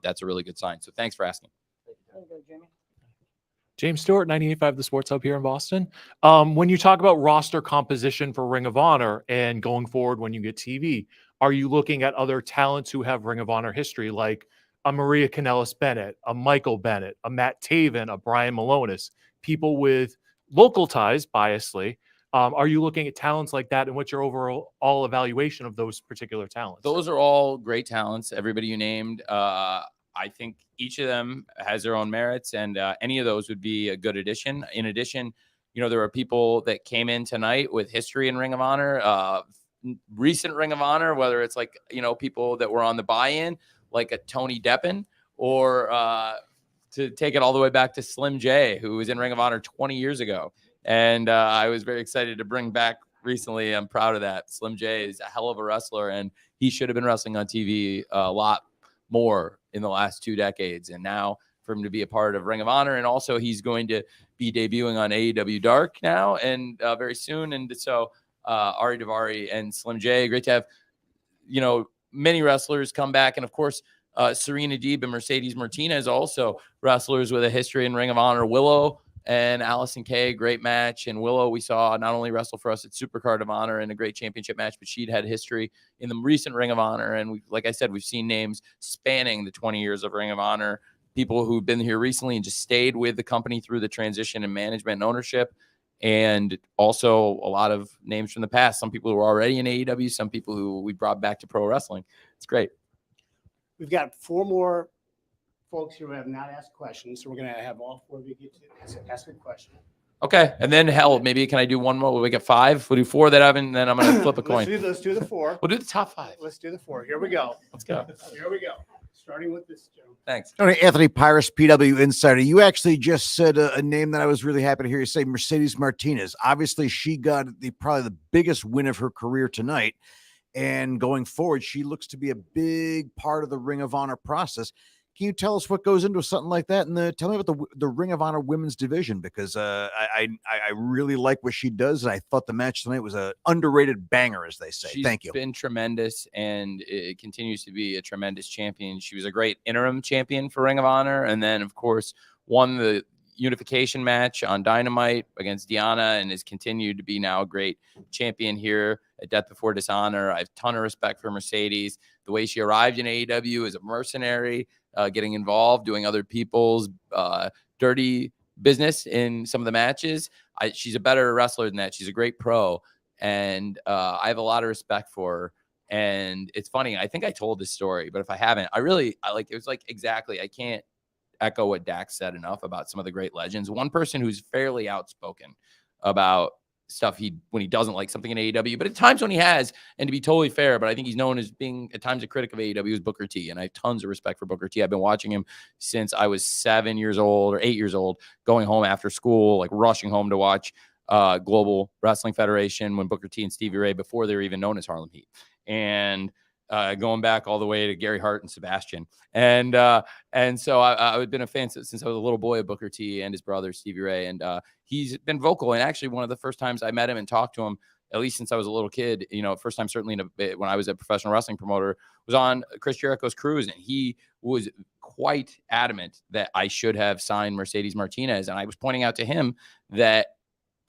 that's a really good sign. So thanks for asking. James Stewart, 98.5 The Sports Hub here in Boston. When you talk about roster composition for Ring of Honor and going forward when you get TV, are you looking at other talents who have Ring of Honor history, like a Maria Kanellis-Bennett, a Michael Bennett, a Matt Taven, a Brian Malonis, people with local ties, biasly? Are you looking at talents like that, and what's your overall evaluation of those particular talents? Those are all great talents. Everybody you named, I think each of them has their own merits, and any of those would be a good addition. In addition, there are people that came in tonight with history in Ring of Honor, recent Ring of Honor, whether it's like, people that were on the buy-in, like a Tony Deppen, or to take it all the way back to Slim J, who was in Ring of Honor 20 years ago. And I was very excited to bring back recently. I'm proud of that. Slim J is a hell of a wrestler, and he should have been wrestling on TV a lot more in the last 2 decades. And now for him to be a part of Ring of Honor, and also he's going to be debuting on AEW Dark now and very soon. And so Ari Daivari and Slim J, great to have, many wrestlers come back. And of course, Serena Deeb and Mercedes Martinez, also wrestlers with a history in Ring of Honor. Willow and Allison Kay, great match. And Willow, we saw not only wrestle for us at Supercard of Honor in a great championship match, but she'd had history in the recent Ring of Honor. And like I said, we've seen names spanning the 20 years of Ring of Honor, people who've been here recently and just stayed with the company through the transition in management and ownership. And also a lot of names from the past, some people who are already in AEW, some people who we brought back to pro wrestling. It's great. We've got 4 more folks who have not asked questions, so we're going to have all 4 of you get to ask a question. Okay. And then maybe can I do one more? We'll make it 5. We'll do 4 that haven't, and then I'm going to flip a coin. Let's do the 4. We'll do the top 5. Let's do the 4. Here we go. Let's go. Here we go. Starting with this, Joe. Thanks. Anthony Pyrus, PW Insider. You actually just said a name that I was really happy to hear you say, Mercedes Martinez. Obviously, she got probably the biggest win of her career tonight. And going forward, she looks to be a big part of the Ring of Honor process. Can you tell us what goes into something like that? And tell me about the Ring of Honor women's division, because I really like what she does. And I thought the match tonight was an underrated banger, as they say. Thank you. She's been tremendous, and it continues to be a tremendous champion. She was a great interim champion for Ring of Honor. And then, of course, won the unification match on Dynamite against Deanna, and has continued to be now a great champion here at Death Before Dishonor. I have a ton of respect for Mercedes. The way she arrived in AEW as a mercenary, getting involved, doing other people's dirty business in some of the matches. She's a better wrestler than that. She's a great pro, and I have a lot of respect for her. And it's funny. I think I told this story, but if I haven't, I like. It was like exactly. I can't echo what Dax said enough about some of the great legends. One person who's fairly outspoken about stuff when he doesn't like something in AEW, but at times when he has, and to be totally fair, but I think he's known as being at times a critic of AEW, is Booker T. And I have tons of respect for Booker T. I've been watching him since I was 7 years old or 8 years old, going home after school, like rushing home to watch Global Wrestling Federation when Booker T and Stevie Ray, before they were even known as Harlem Heat. And going back all the way to Gary Hart and Sebastian. And so I've been a fan since I was a little boy of Booker T and his brother, Stevie Ray. And he's been vocal. And actually, one of the first times I met him and talked to him, at least since I was a little kid, first time certainly when I was a professional wrestling promoter, was on Chris Jericho's cruise. And he was quite adamant that I should have signed Mercedes Martinez. And I was pointing out to him that,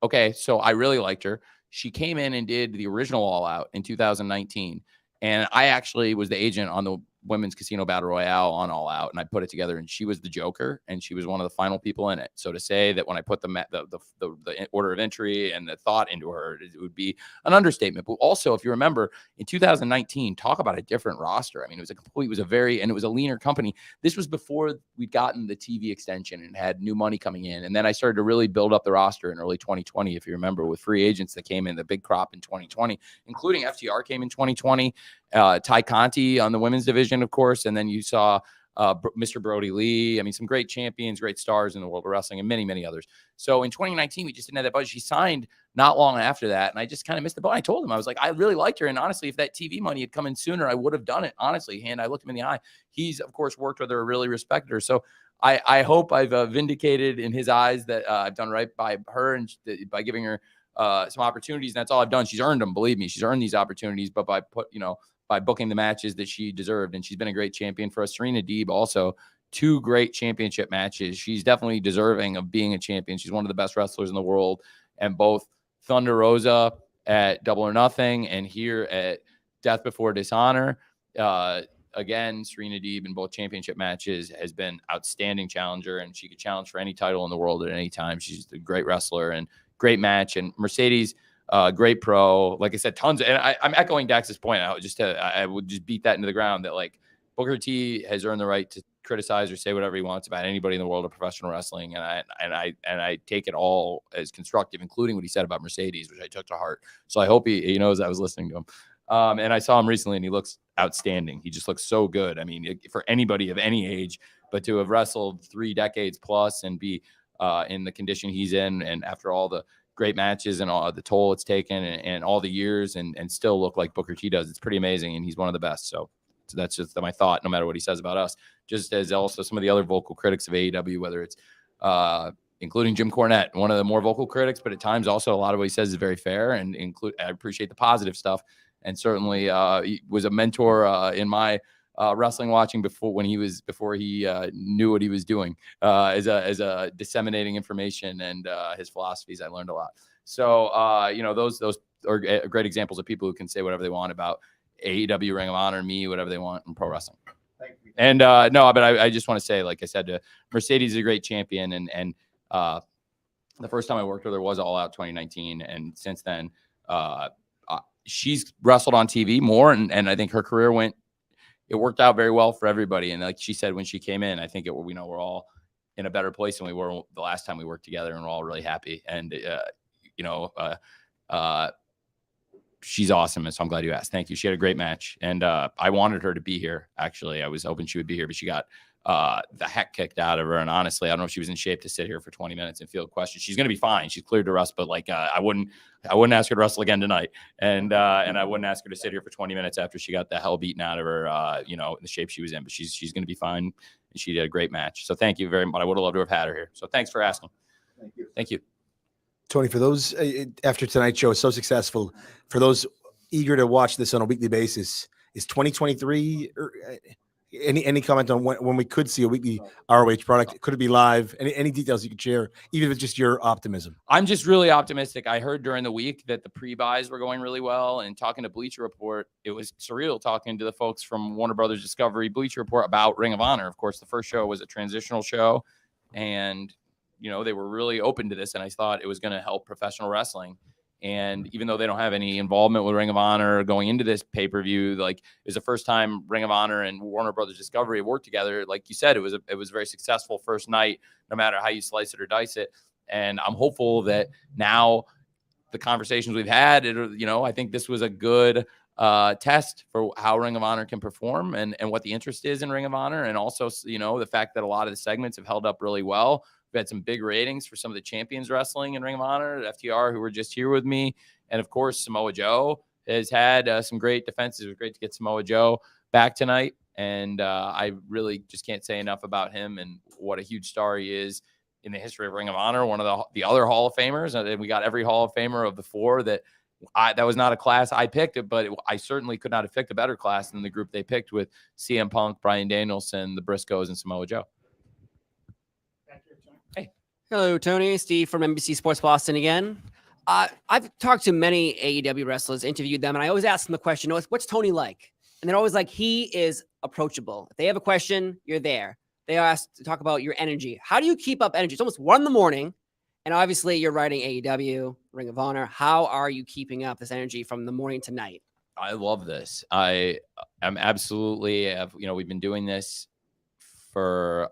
okay, so I really liked her. She came in and did the original All Out in 2019. And I actually was the agent on the women's casino battle royale on All Out, and I put it together, and she was the Joker, and she was one of the final people in it. So to say that when I put the order of entry and the thought into her, it would be an understatement. But also, if you remember, in 2019, talk about a different roster. I mean, it was a leaner company. This was before we'd gotten the TV extension and had new money coming in. And then I started to really build up the roster in early 2020, if you remember, with free agents that came in, the big crop in 2020, including FTR came in 2020. Ty Conti on the women's division, of course, and then you saw Mr. Brody Lee. I mean, some great champions, great stars in the world of wrestling, and many, many others. So in 2019, we just didn't have that budget. She signed not long after that, and I just kind of missed the boat. I told him, I was like, I really liked her, and honestly, if that TV money had come in sooner, I would have done it, honestly. And I looked him in the eye. He's, of course, worked with her, really respected her. So I hope I've vindicated in his eyes that I've done right by her and by giving her some opportunities. And that's all I've done. She's earned them. Believe me, she's earned these opportunities, but by booking the matches that she deserved. And she's been a great champion for us. Serena Deeb also, 2 great championship matches. She's definitely deserving of being a champion. She's one of the best wrestlers in the world. And both Thunder Rosa at Double or Nothing and here at Death Before Dishonor, again, Serena Deeb in both championship matches has been outstanding challenger, and she could challenge for any title in the world at any time. She's a great wrestler and great match. And Mercedes, great pro, like I said, tons. And I'm echoing Dax's point. I would just beat that into the ground that like Booker T has earned the right to criticize or say whatever he wants about anybody in the world of professional wrestling. And I take it all as constructive, including what he said about Mercedes, which I took to heart. So I hope he knows I was listening to him. And I saw him recently, and he looks outstanding. He just looks so good. I mean, for anybody of any age, but to have wrestled 3 decades plus and be in the condition he's in, and after all the great matches and all the toll it's taken and all the years and still look like Booker T does. It's pretty amazing. And he's one of the best. So that's just my thought, no matter what he says about us, just as also some of the other vocal critics of AEW, whether it's including Jim Cornette, one of the more vocal critics, but at times also a lot of what he says is very fair and I appreciate the positive stuff. And certainly he was a mentor in my wrestling watching before he knew what he was doing as a disseminating information and his philosophies. I learned a lot. So those are great examples of people who can say whatever they want about AEW, Ring of Honor, me, whatever they want in pro wrestling. Thank you. And no, but I just want to say, like I said, Mercedes is a great champion, and the first time I worked with her was All Out 2019, and since then she's wrestled on TV more, and I think her career it worked out very well for everybody. And like she said, when she came in, I think we're all in a better place than we were the last time we worked together, and we're all really happy. And, she's awesome. And so I'm glad you asked. Thank you. She had a great match. And I wanted her to be here. Actually, I was hoping she would be here, but she got the heck kicked out of her. And honestly, I don't know if she was in shape to sit here for 20 minutes and field questions. She's going to be fine. She's cleared to wrestle, but like, I wouldn't ask her to wrestle again tonight. And I wouldn't ask her to sit here for 20 minutes after she got the hell beaten out of her, in the shape she was in, but she's going to be fine. And she did a great match. So thank you very much. I would have loved to have had her here. So thanks for asking. Thank you. Thank you. Tony, for those after tonight's show is so successful, for those eager to watch this on a weekly basis, is 2023 any comment on when we could see a weekly ROH product? Could it be live? Any details you could share, even if it's just your optimism? I'm just really optimistic. I heard during the week that the pre-buys were going really well, and talking to Bleacher Report, it was surreal talking to the folks from Warner Brothers Discovery Bleacher Report about Ring of Honor. Of course, the first show was a transitional show, and they were really open to this, and I thought it was going to help professional wrestling. And even though they don't have any involvement with Ring of Honor going into this pay-per-view, like, it was the first time Ring of Honor and Warner Brothers Discovery have worked together. Like you said, it was a very successful first night, no matter how you slice it or dice it. And I'm hopeful that now the conversations we've had, I think this was a good test for how Ring of Honor can perform and what the interest is in Ring of Honor. And also, the fact that a lot of the segments have held up really well. We've had some big ratings for some of the champions wrestling in Ring of Honor, FTR, who were just here with me. And of course, Samoa Joe has had some great defenses. It was great to get Samoa Joe back tonight. And I really just can't say enough about him and what a huge star he is in the history of Ring of Honor. One of the other Hall of Famers. And we got every Hall of Famer of the four that was not a class I picked, but I certainly could not have picked a better class than the group they picked with CM Punk, Bryan Danielson, the Briscoes, and Samoa Joe. Hello, Tony. Steve from NBC Sports Boston again. I've talked to many AEW wrestlers, interviewed them, and I always ask them the question, what's Tony like? And they're always like, he is approachable. If they have a question, you're there. They ask to talk about your energy. How do you keep up energy? It's almost 1 a.m, and obviously you're writing AEW, Ring of Honor. How are you keeping up this energy from the morning to night? I love this. I am absolutely, we've been doing this for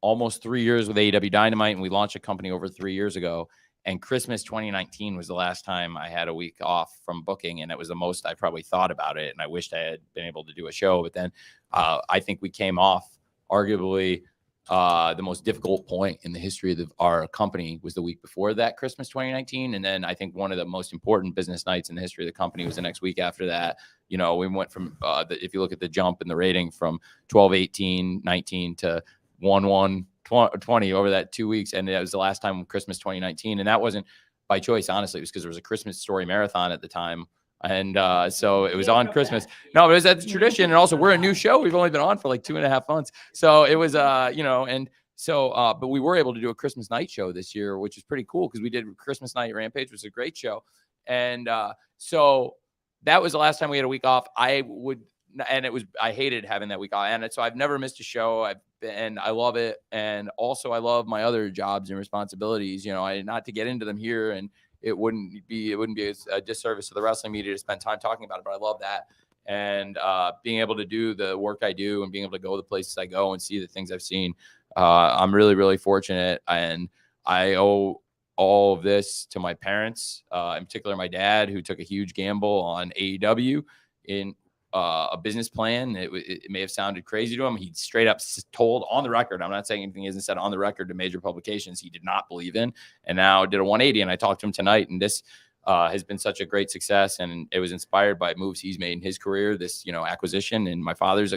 almost 3 years with AEW Dynamite, and we launched a company over 3 years ago. And Christmas 2019 was the last time I had a week off from booking, and it was the most I probably thought about it. And I wished I had been able to do a show, but then I think we came off arguably the most difficult point in the history of our company was the week before that, Christmas 2019. And then I think one of the most important business nights in the history of the company was the next week after that. We went from, if you look at the jump in the rating from 12-18-19 to 1-1-20 over that 2 weeks. And it was the last time Christmas 2019. And that wasn't by choice, honestly. It was because there was a Christmas story marathon at the time. And so it was on Christmas. No, but it was a tradition. And also, we're a new show. We've only been on for like 2.5 months. So it was, and so, but we were able to do a Christmas night show this year, which is pretty cool because we did Christmas night Rampage, which was a great show. And so that was the last time we had a week off. I hated having that week off. And so I've never missed a show. And I love it. And also I love my other jobs and responsibilities, not to get into them here, and it wouldn't be a disservice to the wrestling media to spend time talking about it, but I love that. And being able to do the work I do and being able to go the places I go and see the things I've seen, I'm really, really fortunate. And I owe all of this to my parents, in particular my dad, who took a huge gamble on AEW in a business plan. It may have sounded crazy to him. He straight up told on the record, I'm not saying anything he hasn't said on the record to major publications, he did not believe in, and now did a 180. And I talked to him tonight, and this has been such a great success. And it was inspired by moves he's made in his career, this, acquisition. And my father's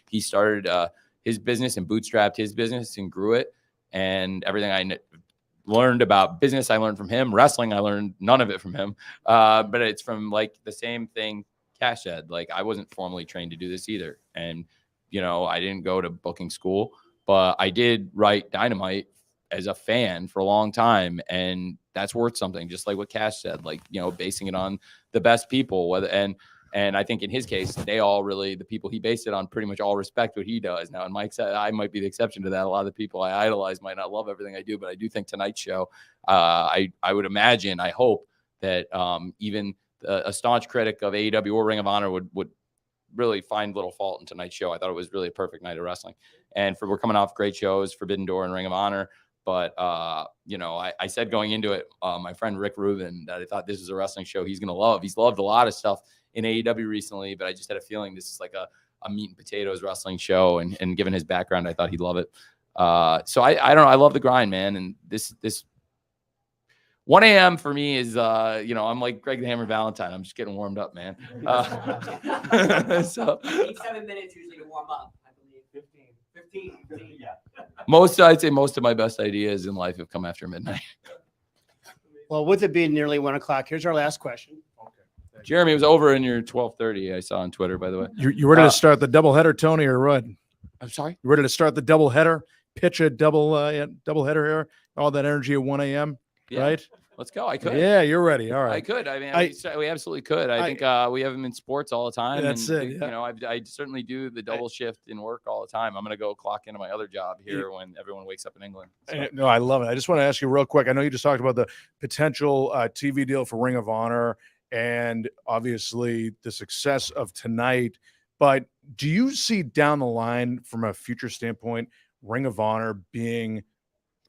he started his business and bootstrapped his business and grew it. And everything I learned about business, I learned from him. Wrestling, I learned none of it from him. But it's from like the same thing Cash said. Like, I wasn't formally trained to do this either. And, I didn't go to booking school, but I did write Dynamite as a fan for a long time. And that's worth something, just like what Cash said, like, basing it on the best people, and I think in his case, the people he based it on pretty much all respect what he does. Now, and Mike said, I might be the exception to that. A lot of the people I idolize might not love everything I do, but I do think tonight's show, I would imagine, I hope that even a staunch critic of AEW or Ring of Honor would really find little fault in tonight's show. I thought it was really a perfect night of wrestling. And we're coming off great shows, Forbidden Door and Ring of Honor. But, I said going into it, my friend Rick Rubin, that I thought this is a wrestling show he's going to love. He's loved a lot of stuff in AEW recently, but I just had a feeling this is like a meat and potatoes wrestling show. And given his background, I thought he'd love it. So I don't know. I love the grind, man. And this 1 a.m. for me is, I'm like Greg the Hammer Valentine. I'm just getting warmed up, man. So 7 minutes usually to warm up, I believe. 15, yeah. I'd say most of my best ideas in life have come after midnight. Well, with it being nearly 1 o'clock, here's our last question. Jeremy, it was over in your 12:30. I saw on Twitter, by the way. You ready to start the doubleheader, Tony, or what? I'm sorry? You ready to start the doubleheader? Pitch a doubleheader here? All that energy at 1 a.m., Yeah. right? Let's go. I could. Yeah, you're ready. All right. I could. I mean, we absolutely could. I think we have him in sports all the time. That's and it, yeah. You know, I certainly do the double shift in work all the time. I'm going to go clock into my other job here when everyone wakes up in England. So. No, I love it. I just want to ask you real quick. I know you just talked about the potential TV deal for Ring of Honor and obviously the success of tonight. But do you see down the line from a future standpoint, Ring of Honor being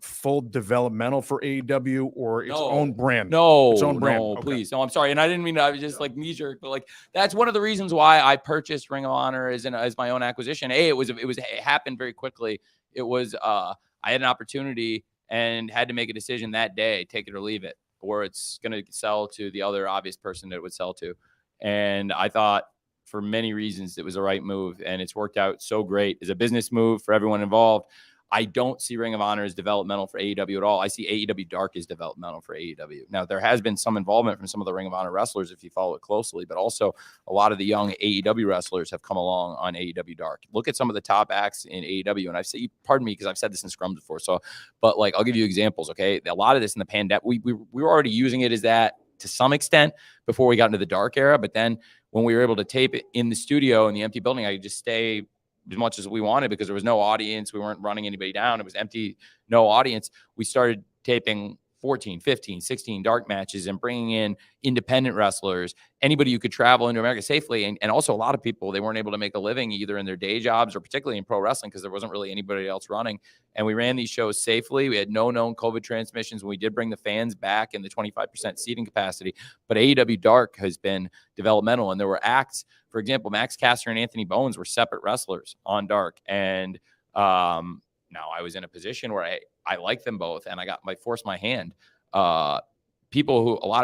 full developmental for AEW or its own brand? No, its own brand. no, Okay. please. No, I'm sorry. And I didn't mean I was just like knee jerk, but like that's one of the reasons why I purchased Ring of Honor as my own acquisition. It happened very quickly. It was I had an opportunity and had to make a decision that day, take it or leave it, or it's going to sell to the other obvious person that it would sell to. And I thought for many reasons it was the right move, and it's worked out so great as a business move for everyone involved. I don't see Ring of Honor as developmental for AEW at all. I see AEW Dark as developmental for AEW. Now, there has been some involvement from some of the Ring of Honor wrestlers if you follow it closely, but also a lot of the young AEW wrestlers have come along on AEW Dark. Look at some of the top acts in AEW, and I've said, pardon me, because I've said this in scrums before. So, but like, I'll give you examples. Okay, a lot of this in the pandemic, we were already using it as that to some extent before we got into the Dark era. But then when we were able to tape it in the studio in the empty building, I could just stay as much as we wanted because there was no audience. We weren't running anybody down. It was empty, no audience. We started taping 14, 15, 16 dark matches and bringing in independent wrestlers, anybody who could travel into America safely. And also a lot of people, they weren't able to make a living either in their day jobs or particularly in pro wrestling because there wasn't really anybody else running. And we ran these shows safely. We had no known COVID transmissions. We did bring the fans back in the 25% seating capacity. But AEW Dark has been developmental. And there were acts, for example, Max Caster and Anthony Bowens were separate wrestlers on Dark. And now I was in a position where I like them both, and I forced my hand. A lot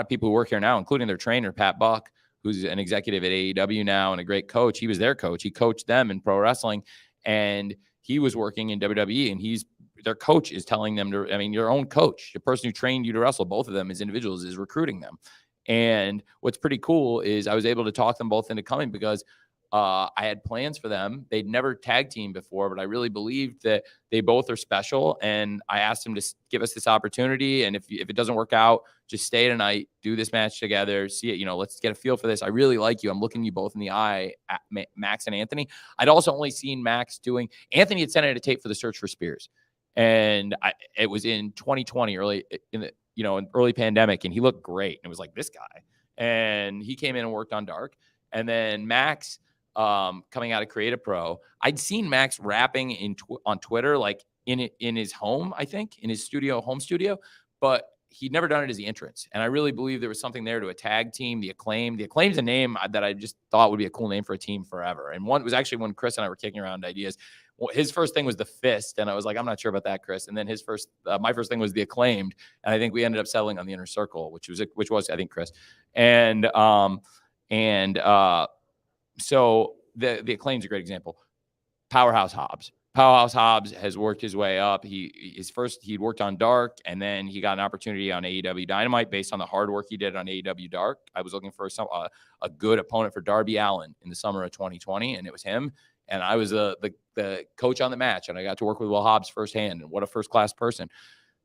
of people who work here now, including their trainer, Pat Buck, who's an executive at AEW now and a great coach. He was their coach. He coached them in pro wrestling, and he was working in WWE, and their coach is telling them your own coach, the person who trained you to wrestle, both of them as individuals, is recruiting them. And what's pretty cool is I was able to talk them both into coming because I had plans for them. They'd never tag teamed before, but I really believed that they both are special. And I asked them to give us this opportunity. And if it doesn't work out, just stay tonight, do this match together, see it, let's get a feel for this. I really like you. I'm looking you both in the eye, at Max and Anthony. I'd also only seen Max Anthony had sent out a tape for the Search for Spears. And it was in 2020, early pandemic. And he looked great. And it was like, this guy. And he came in and worked on Dark. And then Max, coming out of Creative Pro, I'd seen Max rapping on Twitter, like in his home, I think, in his home studio, but he'd never done it as the entrance. And I really believe there was something there to a tag team, the Acclaimed. The Acclaim's a name that I just thought would be a cool name for a team forever. And one was actually when Chris and I were kicking around ideas. Well, his first thing was the Fist, and I was like, I'm not sure about that, Chris. And then my first thing was the Acclaimed, and I think we ended up settling on the Inner Circle, which was I think Chris. So the Acclaim's a great example. Powerhouse Hobbs. Powerhouse Hobbs has worked his way up. He'd worked on Dark, and then he got an opportunity on AEW Dynamite based on the hard work he did on AEW Dark. I was looking for a good opponent for Darby Allin in the summer of 2020, and it was him. And I was the coach on the match, and I got to work with Will Hobbs firsthand, and what a first-class person.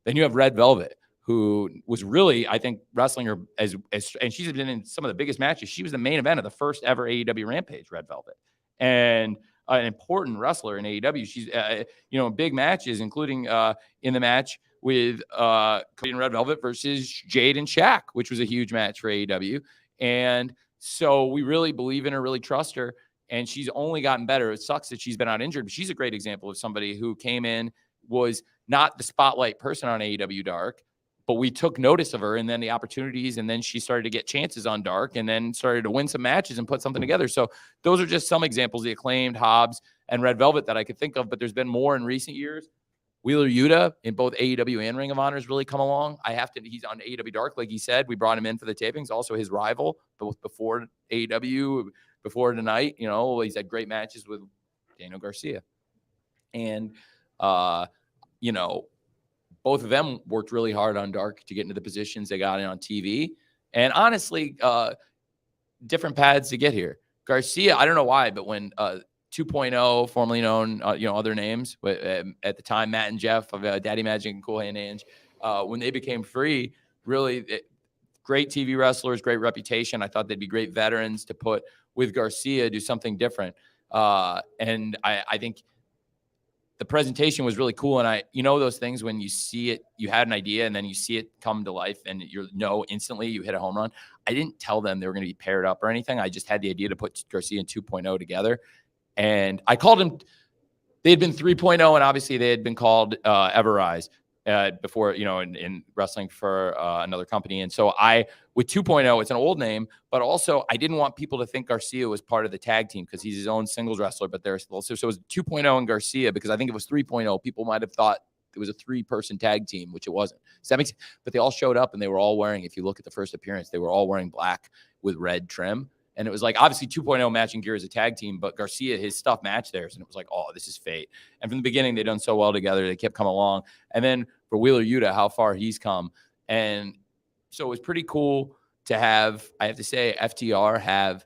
Then you have Red Velvet, who was really, I think, wrestling her and she's been in some of the biggest matches. She was the main event of the first ever AEW Rampage, Red Velvet, and an important wrestler in AEW. She's, big matches, including in the match with Cody and Red Velvet versus Jade and Shaq, which was a huge match for AEW. And so we really believe in her, really trust her, and she's only gotten better. It sucks that she's been out injured, but she's a great example of somebody who came in, was not the spotlight person on AEW Dark, but we took notice of her, and then the opportunities, and then she started to get chances on Dark, and then started to win some matches and put something together. So those are just some examples, the Acclaimed, Hobbs, and Red Velvet that I could think of, but there's been more in recent years. Wheeler Yuta in both AEW and Ring of Honor has really come along. He's on AEW Dark, like he said. We brought him in for the tapings, also his rival, both before AEW, before tonight. He's had great matches with Daniel Garcia. And, both of them worked really hard on Dark to get into the positions they got in on TV. And honestly, different paths to get here. Garcia, I don't know why, but when 2.0, formerly known, other names, but at the time, Matt and Jeff of Daddy Magic and Cool Hand Ange, when they became free, really great TV wrestlers, great reputation. I thought they'd be great veterans to put with Garcia, do something different. And I think the presentation was really cool. And those things when you see it, you had an idea and then you see it come to life and instantly you hit a home run. I didn't tell them they were going to be paired up or anything. I just had the idea to put Garcia and 2.0 together. And I called him, they had been 3.0 and obviously they had been called Everrise before, in wrestling for another company. And so with 2.0, it's an old name, but also I didn't want people to think Garcia was part of the tag team because he's his own singles wrestler, but so it was 2.0 and Garcia because I think it was 3.0. People might have thought it was a 3-person tag team, which it wasn't. Does that make sense? But they all showed up and they were all wearing, if you look at the first appearance, they were all wearing black with red trim. And it was like, obviously 2.0 matching gear as a tag team, but Garcia, his stuff matched theirs. And it was like, oh, this is fate. And from the beginning, they'd done so well together. They kept coming along. And then for Wheeler Yuta, how far he's come. And so it was pretty cool to have, I have to say, FTR have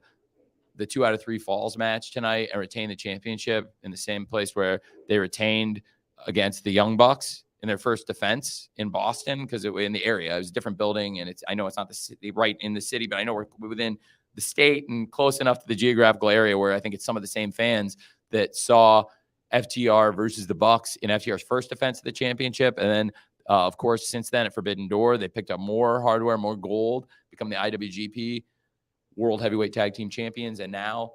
the 2 out of 3 falls match tonight and retain the championship in the same place where they retained against the Young Bucks in their first defense in Boston, because it was in the area. It was a different building. And I know it's not the city, right in the city, but I know we're within the state and close enough to the geographical area where I think it's some of the same fans that saw FTR versus the Bucks in FTR's first defense of the championship. And then, of course, since then at Forbidden Door, they picked up more hardware, more gold, become the IWGP World Heavyweight Tag Team Champions. And now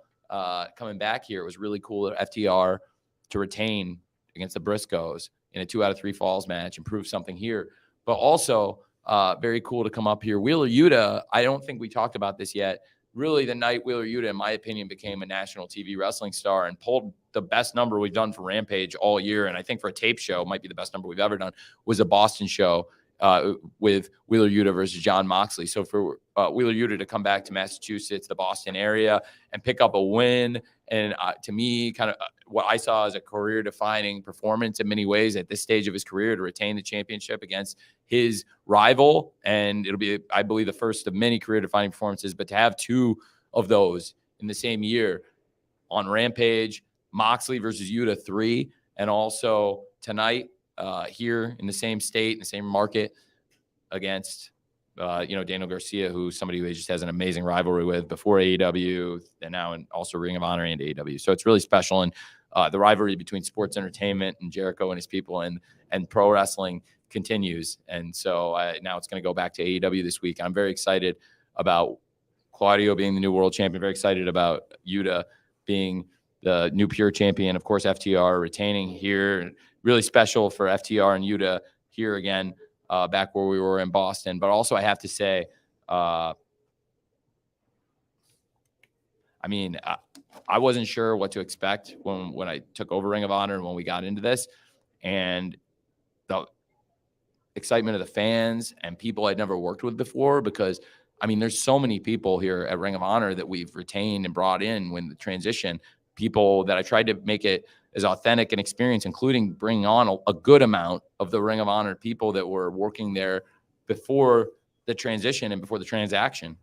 coming back here, it was really cool at FTR to retain against the Briscoes in a 2 out of 3 falls match and prove something here. But also very cool to come up here. Wheeler Yuta, I don't think we talked about this yet. Really, the night Wheeler Yuta, in my opinion, became a national TV wrestling star and pulled the best number we've done for Rampage all year. And I think for a tape show, might be the best number we've ever done, was a Boston show with Wheeler Yuta versus Jon Moxley. So for Wheeler Yuta to come back to Massachusetts, the Boston area, and pick up a win, and to me, kind of what I saw as a career-defining performance in many ways at this stage of his career, to retain the championship against his rival. And it'll be, I believe, the first of many career-defining performances, but to have 2 of those in the same year on Rampage, Moxley versus Yuta 3, and also tonight here in the same state, in the same market against, Daniel Garcia, who's somebody who just has an amazing rivalry with before AEW and now also Ring of Honor and AEW. So it's really special. And the rivalry between sports entertainment and Jericho and his people and pro wrestling continues. And so now it's going to go back to AEW this week. I'm very excited about Claudio being the new world champion, very excited about Yuta being the new pure champion. Of course, FTR retaining here. Really special for FTR and Yuta here again, back where we were in Boston. But also I have to say, I wasn't sure what to expect when I took over Ring of Honor and when we got into this. And the excitement of the fans and people I'd never worked with before, because, there's so many people here at Ring of Honor that we've retained and brought in when the transition, people that I tried to make it as authentic an experience, including bringing on a good amount of the Ring of Honor people that were working there before the transition and before the transaction.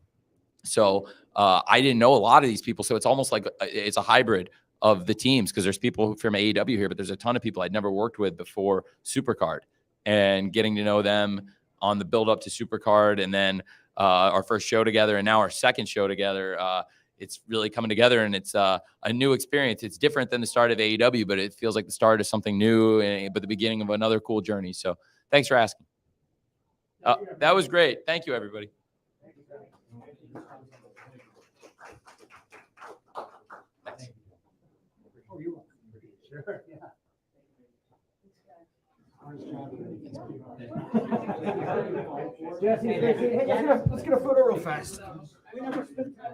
So I didn't know a lot of these people. So it's almost like it's a hybrid of the teams, because there's people from AEW here, but there's a ton of people I'd never worked with before Supercard, and getting to know them on the build up to Supercard. And then our first show together and now our second show together, it's really coming together, and it's a new experience. It's different than the start of AEW, but it feels like the start of something new, but the beginning of another cool journey. So thanks for asking. That was great. Thank you, everybody. Sure, yeah. Jesse, hey, let's get a photo real fast. We never spent time.